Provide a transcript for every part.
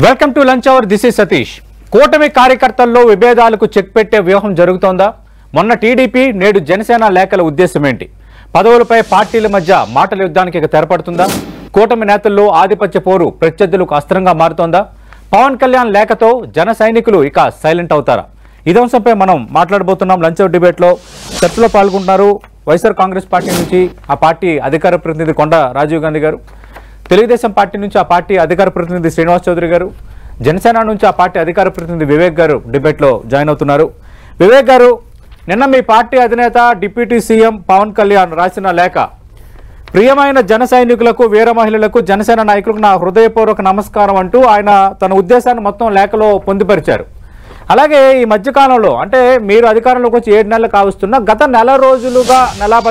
Welcome to lunch hour. This is Satish. కూటమి కార్యకర్తల్లో విభేదాలకు check పెట్టే వ్యూహం జరుగుతోందా? మొన్న టీడీపీ, నేడు జనసేన లేఖల ఉద్దేశం ఏంటి? పదవులపై పార్టీల మధ్య మాటల యుద్ధానికి తెరపడుతుందా? కూటమి నేతల్లో ఆధిపత్య పోరు ప్రత్యర్థులకు అస్త్రంగా మారుతోందా? పవన్ కళ్యాణ్ లేఖతో జన సైనికులు ఇక సైలెంట్ అవుతారా? ఇదే అంశంపై మనం మాట్లాడబోతున్నాం. లంచ్ అవర్ డిబేట్లో చర్చలో పాల్గొంటున్నారు వైఎస్ఆర్ కాంగ్రెస్ పార్టీ నుంచి ఆ పార్టీ అధికార ప్రతినిధి కొండ రాజీవ్ గాంధీ గారు, తెలుగుదేశం పార్టీ నుంచి ఆ పార్టీ అధికార ప్రతినిధి శ్రీనివాస్ చౌదరి గారు, జనసేన నుంచి ఆ పార్టీ అధికార ప్రతినిధి వివేక్ గారు డిబేట్లో జాయిన్ అవుతున్నారు. వివేక్ గారు, నిన్న మీ పార్టీ అధినేత డిప్యూటీ సీఎం పవన్ కళ్యాణ్ రాసిన లేఖ, ప్రియమైన జన సైనికులకు, వీర మహిళలకు, జనసేన నాయకులకు నా హృదయపూర్వక నమస్కారం అంటూ ఆయన తన ఉద్దేశాన్ని మొత్తం లేఖలో పొందుపరిచారు. అలాగే ఈ మధ్యకాలంలో, అంటే మీరు అధికారంలోకి వచ్చి 7 నెలలు కావస్తున్న గత నెల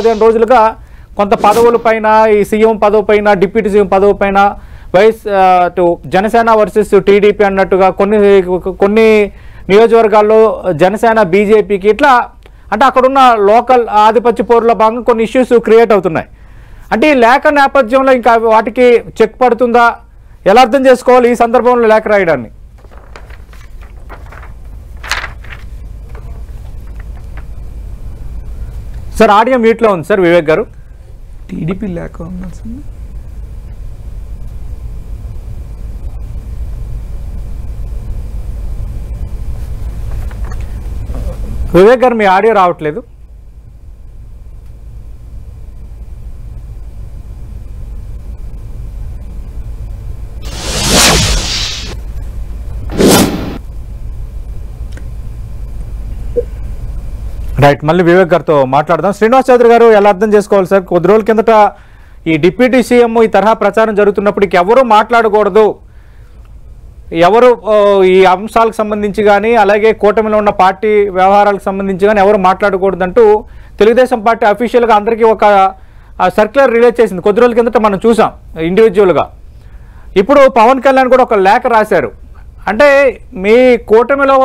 15 రోజులుగా కొంత పదవుల పైన, ఈ సీఎం పదవి పైన, డిప్యూటీ సీఎం పదవి పైన జనసేన వర్సెస్ టీడీపీ అన్నట్టుగా కొన్ని నియోజకవర్గాల్లో జనసేన బీజేపీకి ఇట్లా, అంటే అక్కడున్న లోకల్ ఆధిపత్య పోరులో భాగంగా కొన్ని ఇష్యూస్ క్రియేట్ అవుతున్నాయి. అంటే ఈ లేఖ నేపథ్యంలో ఇంకా వాటికి చెక్ పడుతుందా? ఎలా అర్థం చేసుకోవాలి ఈ సందర్భంలో లేఖ రాయడాన్ని? సార్ ఆడియో మ్యూట్లో ఉంది సార్. వివేక్ గారు, టీడీపీ లేఖ ఉన్నా సార్. వివేక్ గారు మీ ఆడియో రావట్లేదు. రైట్, మళ్ళీ వివేక్ గారితో మాట్లాడదాం. శ్రీనివాస్ చౌదరి గారు, ఎలా అర్థం చేసుకోవాలి సార్? కొద్ది రోజుల కిందట ఈ డిప్యూటీ సీఎం ఈ తరహా ప్రచారం జరుగుతున్నప్పటికీ ఎవరు మాట్లాడకూడదు, ఎవరు ఈ అంశాలకు సంబంధించి కానీ, అలాగే కూటమిలో ఉన్న పార్టీ వ్యవహారాలకు సంబంధించి కానీ ఎవరు మాట్లాడకూడదు అంటూ తెలుగుదేశం పార్టీ అఫీషియల్గా అందరికీ ఒక సర్క్యులర్ రిలీజ్ చేసింది. కొద్ది రోజుల కిందట మనం చూసాం ఇండివిజువల్గా. ఇప్పుడు పవన్ కళ్యాణ్ కూడా ఒక లేఖ రాశారు. అంటే మీ కూటమిలో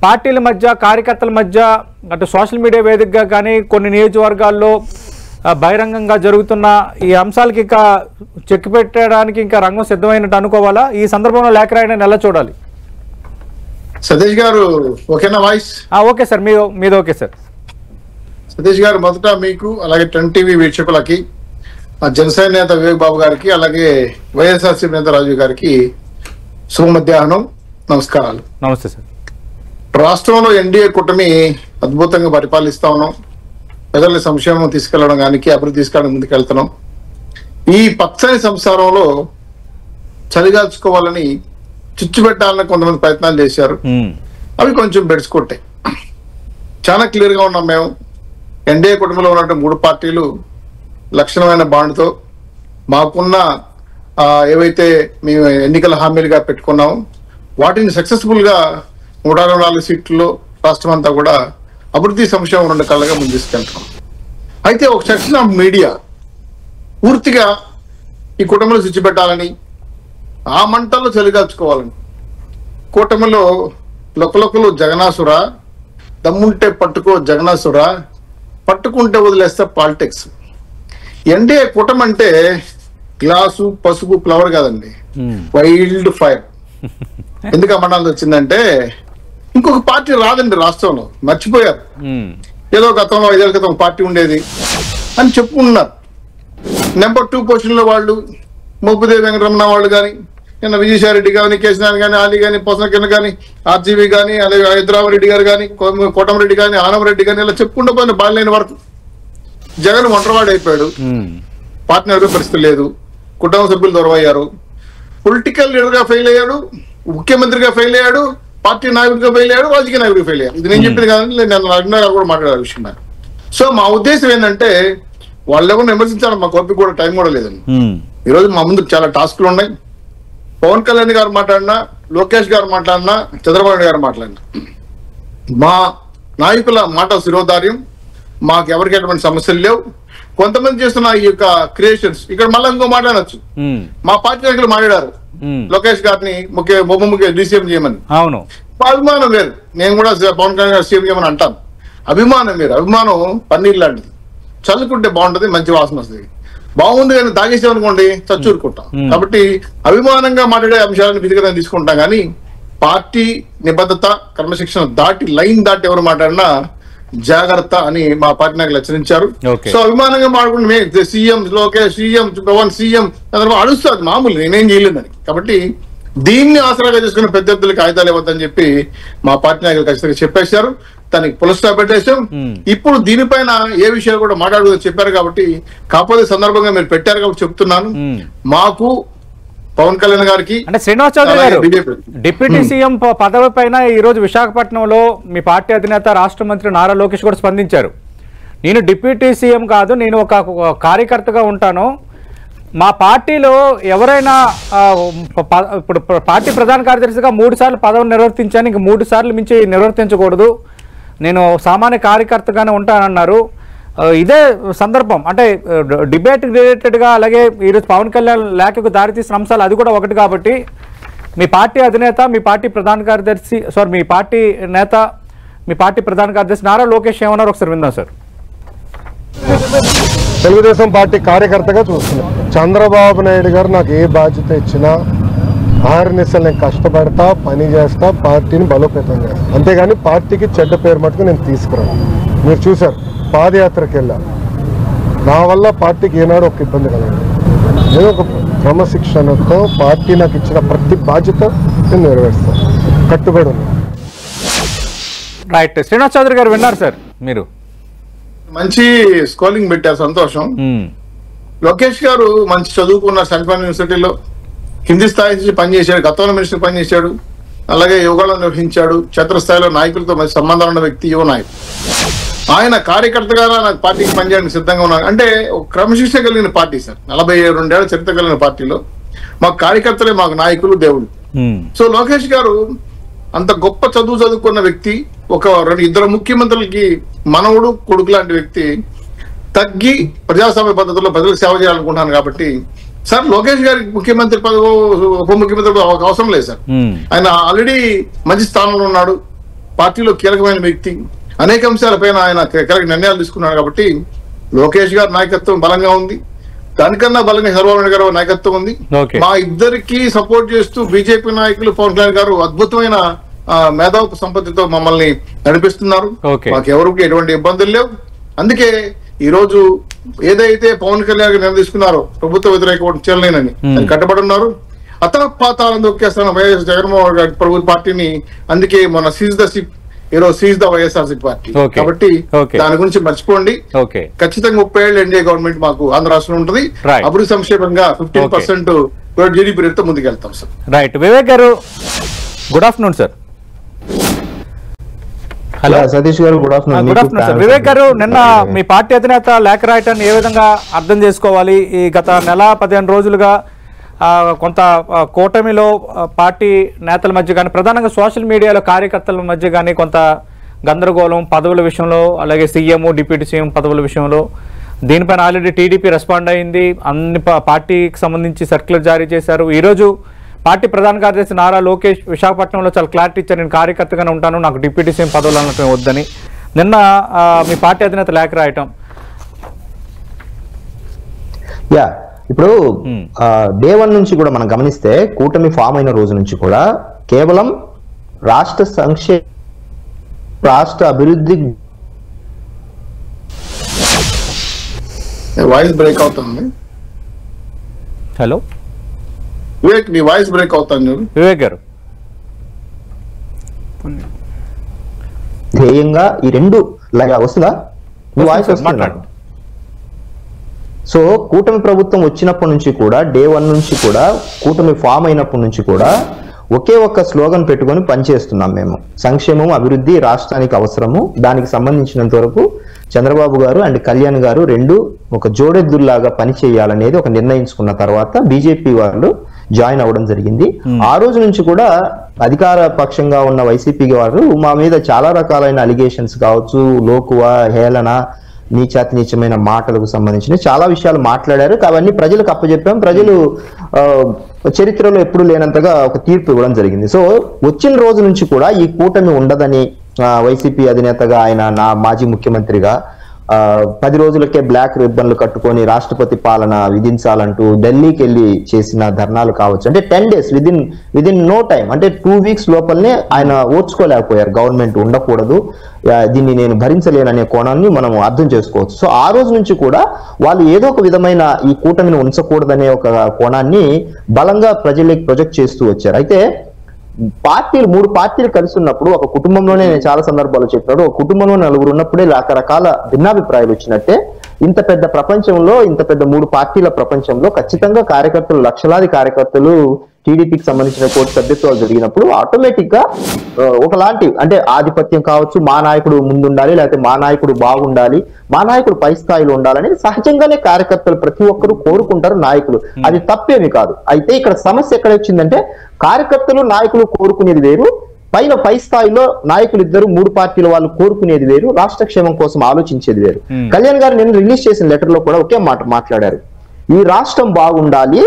పార్టీల మధ్య, కార్యకర్తల మధ్య, అటు సోషల్ మీడియా వేదికగా కానీ కొన్ని నియోజకవర్గాల్లో బహిరంగంగా జరుగుతున్న ఈ అంశాలకి ఇంకా చెక్ పెట్టడానికి ఇంకా రంగం సిద్ధమైనట్టు అనుకోవాలా? ఈ సందర్భంలో లేఖ రాయడాన్ని ఎలా చూడాలి? సతీష్ గారు ఓకేనా వాయిస్? ఓకే సార్, మీది ఓకే సార్. సతీష్ గారు, మొదట మీకు, అలాగే 10 టీవీ వీక్షకులకి, జనసేన నేత వివేక్ బాబు గారికి, అలాగే వైఎస్ఆర్సీపీ నేత రాజీవ్ గారికి శుభ మధ్యాహ్నం, నమస్కారాలు. నమస్తే సార్. రాష్ట్రంలో ఎన్డీఏ కూటమి అద్భుతంగా పరిపాలిస్తా ఉన్నాం. ప్రజల సంక్షేమం తీసుకెళ్లడం కానీ, అభివృద్ధి తీసుకెళ్ళడం ముందుకెళ్తున్నాం. ఈ పచ్చని సంసారంలో చలిగాల్చుకోవాలని, చిచ్చు పెట్టాలని కొంతమంది ప్రయత్నాలు చేశారు. అవి కొంచెం బెడ్చుకుంటాయి. చాలా క్లియర్ గా ఉన్నాం మేము. ఎన్డీఏ కుటుంబంలో ఉన్నటువంటి 3 పార్టీలు లక్షణమైన బాండ్తో మాకున్న ఏవైతే మేము ఎన్నికల హామీలుగా పెట్టుకున్నామో వాటిని సక్సెస్ఫుల్ గా 124 సీట్లలో రాష్ట్రం అంతా కూడా అభివృద్ధి సంక్షేమం 2 కళ్ళగా ముందుకెళ్తున్నాం. అయితే ఒక సెక్షన్ ఆఫ్ మీడియా పూర్తిగా ఈ కుటుంబంలో స్విచ్ పెట్టాలని, ఆ మంటల్లో చలిగాల్చుకోవాలని, కూటమిలో లొకలొకలు జగనాసుర, దమ్ముంటే పట్టుకో జగనాసుర, పట్టుకుంటే వదిలేస్తే పాలిటిక్స్. ఎన్డీఏ కూటమి అంటే గ్లాసు, పసుపు, ఫ్లవర్ కాదండి, వైల్డ్ ఫైర్. ఎందుకు అమ్మడాలు వచ్చిందంటే ఇంకొక పార్టీ రాదండి రాష్ట్రంలో, మర్చిపోయారు. ఏదో గతంలో 5 ఏళ్ల క్రితం పార్టీ ఉండేది అని చెప్పుకుంటున్నారు. నెంబర్ 2 పొజిషన్ లో వాళ్ళు మోపిదేవి వెంకటరమణ వాళ్ళు కానీ, నిన్న విజయసాయిరెడ్డి కానీ, కేసీఆర్ కానీ, ఆలీ కానీ, పోసన కింద కానీ, ఆర్జీవి కానీ, అలాగే హైదరాబాద్ గారు కానీ, కోటమిరెడ్డి కానీ, ఆనందరెడ్డి కానీ, ఇలా చెప్పుకుంటూ పోయిన బాగాలేని వరకు జగన్ ఒంటరివాడు అయిపోయాడు. పార్టీ నడిపే పరిస్థితి లేదు. కుటుంబ సభ్యులు దూరం అయ్యారు. పొలిటికల్ లీడర్ గా ఫెయిల్ అయ్యాడు, ముఖ్యమంత్రిగా ఫెయిల్ అయ్యాడు, పార్టీ నాయకుడిగా ఫెయిల్ అయ్యాడు, రాజకీయ నాయకుడిగా ఫెయిల్ అయ్యాడు. ఇది నేను చెప్పింది కాదని నేను అడిగినా కూడా మాట్లాడే విషయం. సో మా ఉద్దేశం ఏంటంటే వాళ్ళు ఎవరు విమర్శించాలి, మా ఓపిక కూడా టైం కూడా లేదండి. ఈరోజు మా ముందు చాలా టాస్క్లు ఉన్నాయి. పవన్ కళ్యాణ్ గారు మాట్లాడినా, లోకేష్ గారు మాట్లాడినా, చంద్రబాబు నాయుడు గారు మాట్లాడినా, మా నాయకుల మాట శిరోధార్యం, మాకు ఎవరికి ఎటువంటి సమస్యలు లేవు. కొంతమంది చేస్తున్న ఈ యొక్క క్రియేషన్స్, ఇక్కడ మళ్ళీ ఇంకో మాట్లాడచ్చు. మా పార్టీ నాయకులు మాట్లాడారు లోకేష్ గారిని ఉప ముఖ్య డీసీఎం చేయమని. అవును, అభిమానం వేరు. నేను కూడా పవన్ కళ్యాణ్ గారు సీఎం చేయమని అంటాను. అభిమానం వేరు. అభిమానం పన్నీర్ లాంటిది, చల్లుకుంటే బాగుంటది, మంచి వాసన వస్తుంది. బాగుంది కానీ తాగేసామనుకోండి చచ్చూరుకుంటాం. కాబట్టి అభిమానంగా మాట్లాడే అంశాలను విధిగా తీసుకుంటాం కానీ పార్టీ నిబద్ధత క్రమశిక్షణ దాటి లైన్ దాటి ఎవరు మాట్లాడినా జాగ్రత్త అని మా పార్టీ నాయకులు హెచ్చరించారు. సో అభిమానంగా మాట్లాడుకుంటే CM Lokesh, CM Pawan, CM అడుస్తుంది మామూలు, నేనేం చేయలేదని. కాబట్టి దీన్ని ఆసరాగా చేసుకున్న పెద్దలకు ఆయుధాలు ఇవ్వద్దని చెప్పి మా పార్టీ నాయకులు ఖచ్చితంగా చెప్పేశారు. దానికి పుల్ స్టాప్ పెట్టేశాం. ఇప్పుడు దీనిపైన ఏ విషయాలు కూడా మాట్లాడుతూ చెప్పారు కాబట్టి, కాకపోతే సందర్భంగా మీరు పెట్టారు కాబట్టి చెప్తున్నాను, మాకు పవన్ కళ్యాణ్ గారికి అంటే శ్రీనివాస్ చౌదరి గారు డిప్యూటీ సీఎం పదవి పైన ఈ రోజు విశాఖపట్నంలో మీ పార్టీ అధినేత రాష్ట్ర మంత్రి నారా లోకేష్ కూడా స్పందించారు. నేను డిప్యూటీ సీఎం కాదు, నేను ఒక కార్యకర్తగా ఉంటాను. మా పార్టీలో ఎవరైనా ఇప్పుడు పార్టీ ప్రధాన కార్యదర్శిగా 3 సార్లు పదవిని నిర్వర్తించాను, ఇంక 3 సార్లు మించి నిర్వర్తించకూడదు, నేను సామాన్య కార్యకర్తగానే ఉంటానన్నారు. ఇదే సందర్భం అంటే డిబేట్ రిలేటెడ్గా, అలాగే ఈరోజు పవన్ కళ్యాణ్ లేఖకు దారితీసిన అంశాలు అది కూడా ఒకటి. కాబట్టి మీ పార్టీ అధినేత, మీ పార్టీ ప్రధాన కార్యదర్శి, మీ పార్టీ నేత, మీ పార్టీ ప్రధాన కార్యదర్శి నారా లోకేష్ ఏమన్నారు ఒకసారి విందాం సార్. తెలుగుదేశం పార్టీ కార్యకర్తగా చూస్తున్నాం. చంద్రబాబు నాయుడు గారు నాకు ఏ బాధ్యత ఇచ్చినా ఆర్ఎన్ఎస్ఎల్ నేను కష్టపడతా, పని చేస్తా, పార్టీని బలోపేతం చేస్తా, అంతేగాని పార్టీకి చెడ్డ పేరు మటుకు నేను తీసుకురాను. మీరు చూశారు, పాదయాత్రకి వెళ్ళా, నా వల్ల పార్టీకి ఏనాడు ఒక ఇబ్బంది కలగదు. నేను ఒక క్రమశిక్షణతో పార్టీ నాకు ఇచ్చిన ప్రతి బాధ్యత నేను నెరవేరుస్తాను, కట్టుబడి ఉన్నాను. రైట్, శ్రీనివాస్ చౌదరి గారు విన్నారు సార్. మీరు మంచి స్కోరింగ్ పెట్టారు, సంతోషం. లోకేష్ గారు మంచి చదువుకున్నారు, సెంట్రల్ యూనివర్సిటీలో హిందీ స్థాయి నుంచి పనిచేశాడు, గతంలో మినిస్టర్ పనిచేశాడు, అలాగే యోగాలను నిర్వహించాడు, క్షేత్రస్థాయిలో నాయకులతో మంచి సంబంధాలు ఉన్న వ్యక్తి, యువ నాయకుడు. ఆయన కార్యకర్తగా నాకు పార్టీకి పనిచేయడానికి సిద్ధంగా ఉన్నారు. అంటే క్రమశిక్షణ కలిగిన పార్టీ సార్, 42 ఏళ్ల చరిత్ర కలిగిన పార్టీలో మాకు కార్యకర్తలే మాకు నాయకులు, దేవుడు. సో లోకేష్ గారు అంత గొప్ప చదువుకున్న వ్యక్తి, ఇద్దరు ముఖ్యమంత్రులకి మనవుడు, కొడుకు లాంటి వ్యక్తి, తగ్గి ప్రజాస్వామ్య పద్ధతిలో ప్రజలకు సేవ చేయాలనుకుంటున్నాను. కాబట్టి సార్ లోకేష్ గారికి ముఖ్యమంత్రి పదవి, ఉప ముఖ్యమంత్రి అవసరం లేదు సార్. ఆయన ఆల్రెడీ మంచి స్థానంలో ఉన్నాడు, పార్టీలో కీలకమైన వ్యక్తి, అనేక అంశాలపైన ఆయన కీలక నిర్ణయాలు తీసుకున్నాడు. కాబట్టి లోకేష్ గారి నాయకత్వం బలంగా ఉంది, దానికన్నా బలంగా చంద్రబాబు నాయుడు గారు నాయకత్వం ఉంది. మా ఇద్దరికి సపోర్ట్ చేస్తూ బీజేపీ నాయకులు పవన్ కళ్యాణ్ గారు అద్భుతమైన మేధావు సంపత్తితో మమ్మల్ని నడిపిస్తున్నారు. మాకు ఎవరికి ఎటువంటి ఇబ్బందులు లేవు. అందుకే ఈ రోజు ఏదైతే పవన్ కళ్యాణ్ గారు నిర్ణయం తీసుకున్నారో ప్రభుత్వ వ్యతిరేక ఓటు చేయలేనని కట్టుబడి ఉన్నారు. అతపాతాలను దొక్కేస్తున్న వైఎస్ జగన్మోహన్ గారి ప్రభుత్వ పార్టీని. అందుకే మన సీజ్ ద షిప్, ఈరోజు సీజ్ ద వైఎస్ఆర్సీ పార్టీ. కాబట్టి దాని గురించి మర్చిపోండి. ఖచ్చితంగా 30 ఏళ్ళు ఎన్డీఏ గవర్నమెంట్ మాకు ఆంధ్ర రాష్ట్రంలో ఉంటుంది. అభివృద్ధి సంక్షేమంగా 15% జీడీపీ రేటుతో ముందుకెళ్తాం సార్. రైట్, వివేక్ గారు good afternoon sir. Hello Satish గారు, good afternoon. Good afternoon sir. Vivek గారు, నిన్న మీ పార్టీ అధినేత లేఖ రాయటాన్ని ఏ విధంగా అర్థం చేసుకోవాలి? ఈ గత నెల 15 రోజులుగా కొంత కూటమిలో పార్టీ నేతల మధ్య కానీ, ప్రధానంగా సోషల్ మీడియాలో కార్యకర్తల మధ్య కానీ కొంత గందరగోళం, పదవుల విషయంలో, అలాగే సీఎం, డిప్యూటీ సీఎం పదవుల విషయంలో. దీనిపైన ఆల్రెడీ టీడీపీ రెస్పాండ్ అయింది, అన్ని పార్టీకి సంబంధించి సర్క్యులర్ జారీ చేశారు. ఈరోజు పార్టీ ప్రధాన కార్యదర్శి నారా లోకేష్ విశాఖపట్నంలో చాలా క్లారిటీ ఇచ్చారు, నేను కార్యకర్తగానే ఉంటాను, నాకు డిప్యూటీ సీఎం పదవులు అన్నట్టు వద్దని. నిన్న మీ పార్టీ అధినేత లేఖ రాయటం. ఇప్పుడు డే 1 నుంచి కూడా మనం గమనిస్తే, కూటమి ఫామ్ అయిన రోజు నుంచి కూడా కేవలం రాష్ట్ర సంక్షేమ, రాష్ట్ర అభివృద్ధి. వాయిస్ బ్రేక్ అవుతుంది. హలో వివేక్, నీ వాయిస్ బ్రేక్ అవుతుంది. వివేక్ గారు, ధ్యేయంగా ఈ రెండు లాగా వస్తుందా? మీ వాయిస్ వస్తుంది. సో కూటమి ప్రభుత్వం వచ్చినప్పటి నుంచి కూడా, డే 1 నుంచి కూడా, కూటమి ఫామ్ అయినప్పటి నుంచి కూడా ఒకే ఒక్క స్లోగన్ పెట్టుకొని పనిచేస్తున్నాం మేము. సంక్షేమం, అభివృద్ధి రాష్ట్రానికి అవసరము. దానికి సంబంధించినంత వరకు చంద్రబాబు గారు అండ్ కళ్యాణ్ గారు రెండు ఒక జోడెద్దుల్లాగా పని చేయాలనేది ఒక నిర్ణయించుకున్న తర్వాత బీజేపీ వాళ్ళు జాయిన్ అవ్వడం జరిగింది. ఆ రోజు నుంచి కూడా అధికార పక్షంగా ఉన్న వైసీపీ వారు మా మీద చాలా రకాలైన అలిగేషన్స్ కావచ్చు, లోకువ, హేళన, నీచాతి నీచమైన మాటలకు సంబంధించిన చాలా విషయాలు మాట్లాడారు. అవన్నీ ప్రజలకు అప్పచెప్పాం. ప్రజలు చరిత్రలో ఎప్పుడు లేనంతగా ఒక తీర్పు ఇవ్వడం జరిగింది. సో వచ్చిన రోజు నుంచి కూడా ఈ కూటమి ఉండదని వైసీపీ అధినేతగా ఆయన, నా మాజీ ముఖ్యమంత్రిగా 10 రోజులకే బ్లాక్ రిబ్బన్లు కట్టుకొని రాష్ట్రపతి పాలన విధించాలంటూ ఢిల్లీకి వెళ్ళి చేసిన ధర్నాలు కావచ్చు. అంటే 10 days విదిన్ నో టైం, అంటే 2 weeks లోపలనే ఆయన ఓర్చుకోలేకపోయారు. గవర్నమెంట్ ఉండకూడదు, దీన్ని నేను భరించలేననే కోణాన్ని మనం అర్థం చేసుకోవచ్చు. సో ఆ రోజు నుంచి కూడా వాళ్ళు ఏదో ఒక విధమైన ఈ కూటమిని ఉంచకూడదనే ఒక కోణాన్ని బలంగా ప్రజలకు ప్రొజెక్ట్ చేస్తూ వచ్చారు. అయితే పార్టీలు 3 పార్టీలు కలిసి ఉన్నప్పుడు, ఒక కుటుంబంలోనే నేను చాలా సందర్భాలు చెప్పాడు, ఒక కుటుంబంలో 4 ఉన్నప్పుడే రకరకాల భిన్నాభిప్రాయాలు వచ్చినట్టే ఇంత పెద్ద ప్రపంచంలో, ఇంత పెద్ద 3 పార్టీల ప్రపంచంలో ఖచ్చితంగా కార్యకర్తలు, లక్షలాది కార్యకర్తలు టీడీపీకి సంబంధించిన కోర్టు సభ్యత్వాలు జరిగినప్పుడు ఆటోమేటిక్ గా ఒకలాంటి, అంటే ఆధిపత్యం కావచ్చు, మా నాయకుడు ముందుండాలి, లేకపోతే మా నాయకుడు బాగుండాలి, మా నాయకుడు పై స్థాయిలో ఉండాలని సహజంగానే కార్యకర్తలు ప్రతి ఒక్కరు కోరుకుంటారు, నాయకులు. అది తప్పేమి కాదు. అయితే ఇక్కడ సమస్య ఎక్కడ వచ్చిందంటే, కార్యకర్తలు నాయకులు కోరుకునేది వేరు, పై స్థాయిలో నాయకులు ఇద్దరు 3 పార్టీల వాళ్ళు కోరుకునేది వేరు, రాష్ట్ర క్షేమం కోసం ఆలోచించేది వేరు. కళ్యాణ్ గారు నేను రిలీజ్ చేసిన లెటర్ లో కూడా ఒకే మాట మాట్లాడారు, ఈ రాష్ట్రం బాగుండాలి,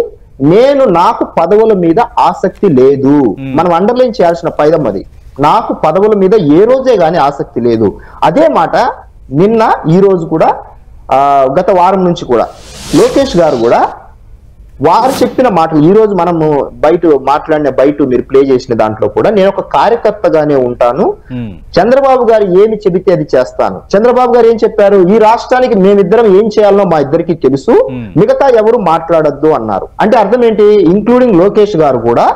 నాకు పదవుల మీద ఆసక్తి లేదు. మనం అండర్లైన్ చేయాల్సిన పైదం అది. నాకు పదవుల మీద ఏ రోజే గానీ ఆసక్తి లేదు. అదే మాట నిన్న ఈ రోజు కూడా గత వారం నుంచి కూడా లోకేష్ గారు కూడా వారు చెప్పిన మాటలు, ఈ రోజు మనము బయట మీరు ప్లే చేసిన దాంట్లో కూడా, నేను ఒక కార్యకర్తగానే ఉంటాను, చంద్రబాబు గారు ఏమి చెబితే అది చేస్తాను. చంద్రబాబు గారు ఏం చెప్పారు, ఈ రాష్ట్రానికి మేమిద్దరం ఏం చేయాలనో మా ఇద్దరికి తెలుసు, మిగతా ఎవరు మాట్లాడొద్దు అన్నారు. అంటే అర్థం ఏంటి, ఇంక్లూడింగ్ లోకేష్ గారు కూడా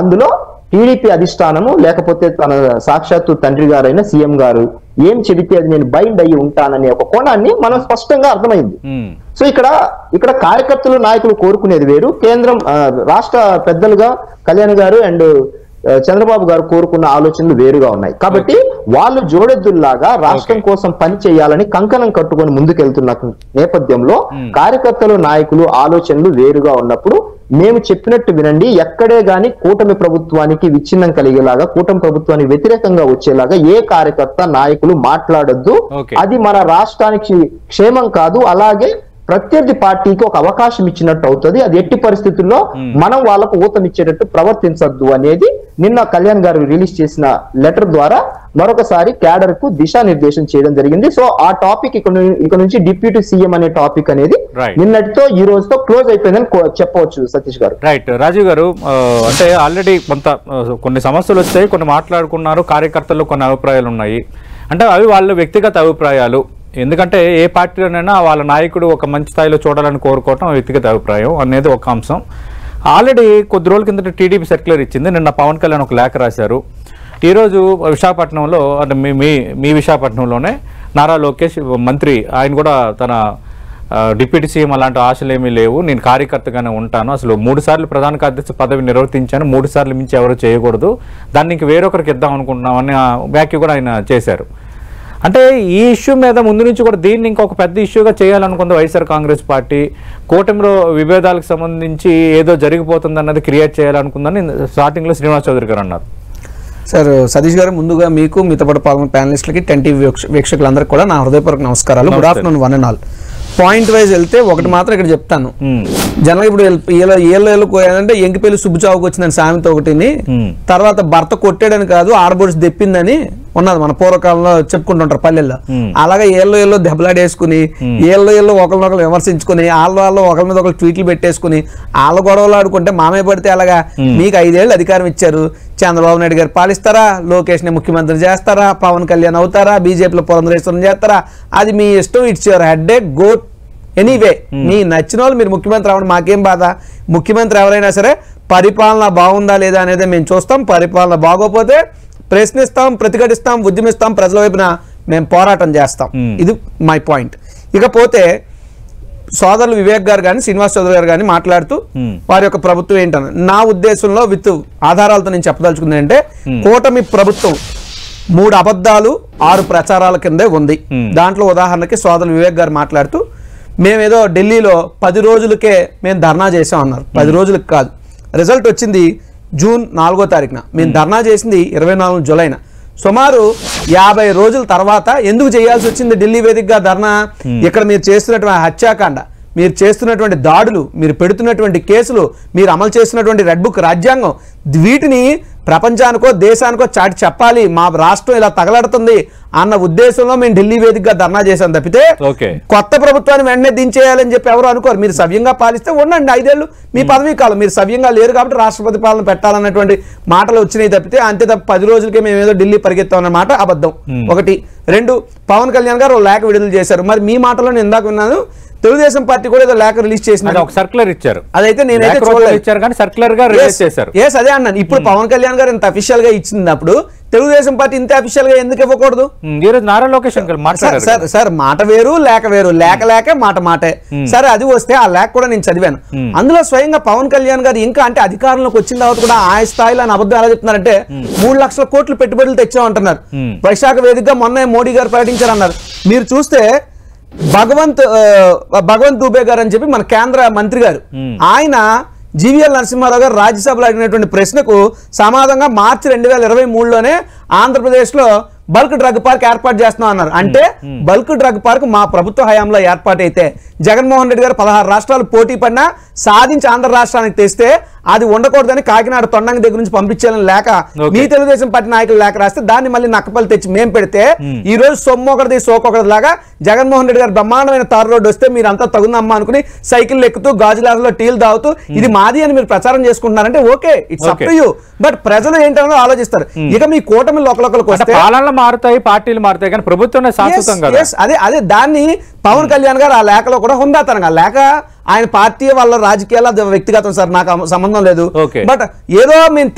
అందులో టీడీపీ అధిష్టానము, లేకపోతే తన సాక్షాత్తు తండ్రి గారైన సీఎం గారు ఏం చెబితే అది నేను బైండ్ అయ్యి ఉంటాననే ఒక కోణాన్ని మనం స్పష్టంగా అర్థమైంది. సో ఇక్కడ కార్యకర్తలు నాయకులు కోరుకునేది వేరు, కేంద్రం రాష్ట్ర పెద్దలుగా కళ్యాణ్ గారు అండ్ చంద్రబాబు గారు కోరుకున్న ఆలోచనలు వేరుగా ఉన్నాయి. కాబట్టి వాళ్ళు జోడెద్దుల్లాగా రాష్ట్రం కోసం పని చేయాలని కంకణం కట్టుకొని ముందుకెళ్తున్న నేపథ్యంలో కార్యకర్తలు నాయకులు ఆలోచనలు వేరుగా ఉన్నప్పుడు మేము చెప్పినట్టు వినండి, ఎక్కడే గాని కూటమి ప్రభుత్వానికి విచ్ఛిన్నం కలిగేలాగా, కూటమి ప్రభుత్వానికి వ్యతిరేకంగా వచ్చేలాగా ఏ కార్యకర్త నాయకులు మాట్లాడొద్దు. అది మన రాష్ట్రానికి క్షేమం కాదు, అలాగే ప్రత్యర్థి పార్టీకి ఒక అవకాశం ఇచ్చినట్టు అవుతుంది. అది ఎట్టి పరిస్థితుల్లో మనం వాళ్ళకు ఊతమిచ్చేటట్టు ప్రవర్తించద్దు అనేది నిన్న కళ్యాణ్ గారు రిలీజ్ చేసిన లెటర్ ద్వారా మరొకసారి క్యాడర్ కు దిశానిర్దేశం చేయడం జరిగింది. సో ఆ టాపిక్ ఇక నుంచి డిప్యూటీ సీఎం అనే టాపిక్ అనేది నిన్నటితో ఈ రోజుతో క్లోజ్ అయిపోయిందని చెప్పవచ్చు. సతీష్ గారు. రైట్. రాజీవ్ గారు, అంటే ఆల్రెడీ కొన్ని సమస్యలు వచ్చాయి, కొన్ని మాట్లాడుకున్నారు, కార్యకర్తల్లో కొన్ని అభిప్రాయాలు ఉన్నాయి. అంటే అవి వాళ్ళ వ్యక్తిగత అభిప్రాయాలు. ఎందుకంటే ఏ పార్టీలోనైనా వాళ్ళ నాయకుడు ఒక మంచి స్థాయిలో చూడాలని కోరుకోవటం వ్యక్తిగత అభిప్రాయం అనేది ఒక అంశం. ఆల్రెడీ కొద్ది రోజుల కిందట టీడీపీ సర్క్యులర్ ఇచ్చింది. నిన్న పవన్ కళ్యాణ్ ఒక లేఖ రాశారు. ఈరోజు విశాఖపట్నంలో, అంటే మీ విశాఖపట్నంలోనే నారా లోకేష్ మంత్రి, ఆయన కూడా తన డిప్యూటీ సీఎం అలాంటి ఆశలు ఏమీ లేవు, నేను కార్యకర్తగానే ఉంటాను, అసలు 3 సార్లు ప్రధాన కార్యదర్శి పదవి నిర్వర్తించాను, 3 సార్లు మించి ఎవరు చేయకూడదు, దాన్ని ఇంక వేరొకరికి ఇద్దాం అనుకుంటున్నామని వ్యాఖ్య కూడా ఆయన చేశారు. అంటే ఈ ఇష్యూ మీద ముందు నుంచి కూడా దీన్ని ఇంకొక పెద్ద ఇష్యూగా చేయాలనుకుంది వైఎస్ఆర్ కాంగ్రెస్ పార్టీ. కూటమిలో విభేదాలకు సంబంధించి ఏదో జరిగిపోతుంది అన్నది క్రియేట్ చేయాలనుకుందని స్టార్టింగ్లో శ్రీనివాస్ చౌదరి గారు అన్నారు. సార్ సతీష్ గారు, ముందుగా మీకు, మీతో పాటు పాల్గొన్న ప్యానలిస్టులకి, 10 TV వీక్షకులందరికీ కూడా నా హృదయపూర్వక నమస్కారాలు. Good afternoon one and all. Point wise వెళ్తే ఒకటి మాత్రం ఇక్కడ చెప్తాను. జనరల్ ఇప్పుడు ఏళ్ళంటే ఎంకిపల్లి సుబ్బుచావుకు వచ్చిందని సామెత ఒకటిని, తర్వాత భర్త కొట్టాడని కాదు ఆడబొడిసి దెప్పిందని ఉన్నది మన పూర్వకాలంలో చెప్పుకుంటుంటారు పల్లెల్లో. అలాగే ఏళ్ళో దెబ్బలాడేసుకుని, ఏళ్ళో ఒకరినొకరు విమర్శించుకుని, వాళ్ళు ఒకరి మీద ఒకరు ట్వీట్లు పెట్టేసుకుని, వాళ్ళ గొడవలు ఆడుకుంటే మామే పడితే అలాగా. మీకు 5 ఏళ్ళు అధికారం ఇచ్చారు, చంద్రబాబు నాయుడు గారు పాలిస్తారా, లోకేష్ ని ముఖ్యమంత్రి చేస్తారా, పవన్ కళ్యాణ్ అవుతారా, బీజేపీలో పురంధరేశ్వరం చేస్తారా, అది మీ ఇష్టం. It's your headache, go anyway. మీ నచ్చిన వాళ్ళు మీరు ముఖ్యమంత్రి అవ్వండి, మాకేం బాధ. ముఖ్యమంత్రి ఎవరైనా సరే పరిపాలన బాగుందా లేదా అనేది మేము చూస్తాం. పరిపాలన బాగోపోతే ప్రశ్నిస్తాం, ప్రతిఘటిస్తాం, ఉద్యమిస్తాం, ప్రజల వైపున మేము పోరాటం చేస్తాం. ఇది మై పాయింట్. ఇకపోతే సోదరులు వివేక్ గారు కానీ శ్రీనివాస్ చౌదరి గారు కానీ మాట్లాడుతూ వారి యొక్క ప్రభుత్వం ఏంటని, నా ఉద్దేశంలో విత్ ఆధారాలతో నేను చెప్పదలుచుకుంది అంటే, కూటమి ప్రభుత్వం 3 అబద్ధాలు 6 ప్రచారాల కిందే ఉంది. దాంట్లో ఉదాహరణకి సోదరులు వివేక్ గారు మాట్లాడుతూ, మేమేదో ఢిల్లీలో 10 రోజులకే మేము ధర్నా చేసాం అన్నారు. 10 రోజులకు కాదు, రిజల్ట్ వచ్చింది జూన్ 4వ తారీఖున. మేము ధర్నా చేసింది 24 జూలైన. సుమారు 50 రోజుల తర్వాత ఎందుకు చేయాల్సి వచ్చింది ఢిల్లీ వేదికగా ధర్నా? ఇక్కడ మీరు చేస్తున్నటువంటి హత్యాకాండ, మీరు చేస్తున్నటువంటి దాడులు, మీరు పెడుతున్నటువంటి కేసులు, మీరు అమలు చేస్తున్నటువంటి రెడ్ బుక్ రాజ్యాంగం, వీటిని ప్రపంచానికో దేశానికో చాటి చెప్పాలి. మా రాష్ట్రం ఇలా తగలడుతుంది అన్న ఉద్దేశంలో మేము ఢిల్లీ వేదికగా ధర్నా చేశాం తప్పితే కొత్త ప్రభుత్వాన్ని వెంటనే దించేయాలని చెప్పి ఎవరు అనుకోరు. మీరు సవ్యంగా పాలిస్తే ఉండండి 5 ఏళ్ళు మీ పదవీ కాలం. మీరు సవ్యంగా లేరు కాబట్టి రాష్ట్రపతి పాలన పెట్టాలన్నటువంటి మాటలు వచ్చినాయి తప్పితే అంతే తప్ప 10 రోజులకే మేము ఏదో ఢిల్లీ పరిగెత్తాం అన్న మాట అబద్ధం. 1. 2 పవన్ కళ్యాణ్ గారు లేఖ విడుదల చేశారు. మరి మీ మాటలో నేను ఇందాక విన్నాను తెలుగుదేశం పార్టీ కూడా ఏదో లేఖ రిలీజ్ చేసిన ఒక సర్క్యులర్ ఇచ్చారు. అదైతే నేనైతే ఇచ్చారు కానీ సర్క్యులర్ గా రిలీజ్ చేశారు. అదే అన్నాను. ఇప్పుడు పవన్ కళ్యాణ్ గారు ఇంత అఫీషియల్ గా ఇచ్చినప్పుడు తెలుగుదేశం పార్టీ ఇంత అఫీషియల్ గా ఎందుకు ఇవ్వకూడదు? నారా లోకేష్ సార్ మాట వేరు లేక వేరు, లేక మాటే. సరే అది వస్తే ఆ లేఖ కూడా నేను చదివాను. అందులో స్వయంగా పవన్ కళ్యాణ్ గారు ఇంకా అంటే అధికారంలోకి వచ్చిన తర్వాత కూడా ఆ స్థాయిలో అని అబద్ధం ఎలా చెప్తున్నారంటే 3 లక్షల కోట్లు పెట్టుబడులు తెచ్చామంటున్నారు. వైశాఖ వేదికగా మొన్న మోడీ గారు ప్రకటించారన్నారు. మీరు చూస్తే భగవంత్ దూబే గారు అని చెప్పి మన కేంద్ర మంత్రి గారు, ఆయన జీవీఎల్ నరసింహారావు గారు రాజ్యసభలో అడిగినటువంటి ప్రశ్నకు సమాధానంగా మార్చి 2023లోనే ఆంధ్రప్రదేశ్ లో బల్క్ డ్రగ్ పార్క్ ఏర్పాటు చేస్తున్నాం అన్నారు. అంటే బల్క్ డ్రగ్ పార్క్ మా ప్రభుత్వ హయాంలో ఏర్పాటైతే జగన్మోహన్ రెడ్డి గారు 16 రాష్ట్రాలు పోటీ పడినా సాధించి ఆంధ్ర రాష్ట్రానికి తెస్తే అది ఉండకూడదని కాకినాడ తొండంగి దగ్గర నుంచి పంపించాలని లేక మీ తెలుగుదేశం పార్టీ నాయకులు లేక రాస్తే దాన్ని మళ్ళీ నక్కపల్లి తెచ్చి మేము పెడితే ఈ రోజు సొమ్ము ఒకటిది సోకొకటిది లాగా జగన్మోహన్ రెడ్డి గారు బ్రహ్మాండమైన తారు రోడ్డు వస్తే మీరు అంతా తగుందమ్మా అనుకుని సైకిల్ ఎక్కుతూ గాజు గ్లాసులో టీలు తాగుతూ ఇది మాది అని మీరు ప్రచారం చేసుకుంటున్నారంటే okay, it's up to you. But ప్రజలు ఏంటో ఆలోచిస్తారు. ఇక మీ కూటమి ఒకరికి వస్తే మారుతాయి, పార్టీలు మారుతాయి కానీ ప్రభుత్వం శాశ్వతం కదా. అదే దాన్ని పవన్ కళ్యాణ్ గారు ఆ లేఖలో కూడా హుందాతనంగా లేక ఆయన పార్టీ వాళ్ళ రాజకీయాల వ్యక్తిగతం సార్ నాకు సంబంధం లేదు. బట్ ఏదో మేము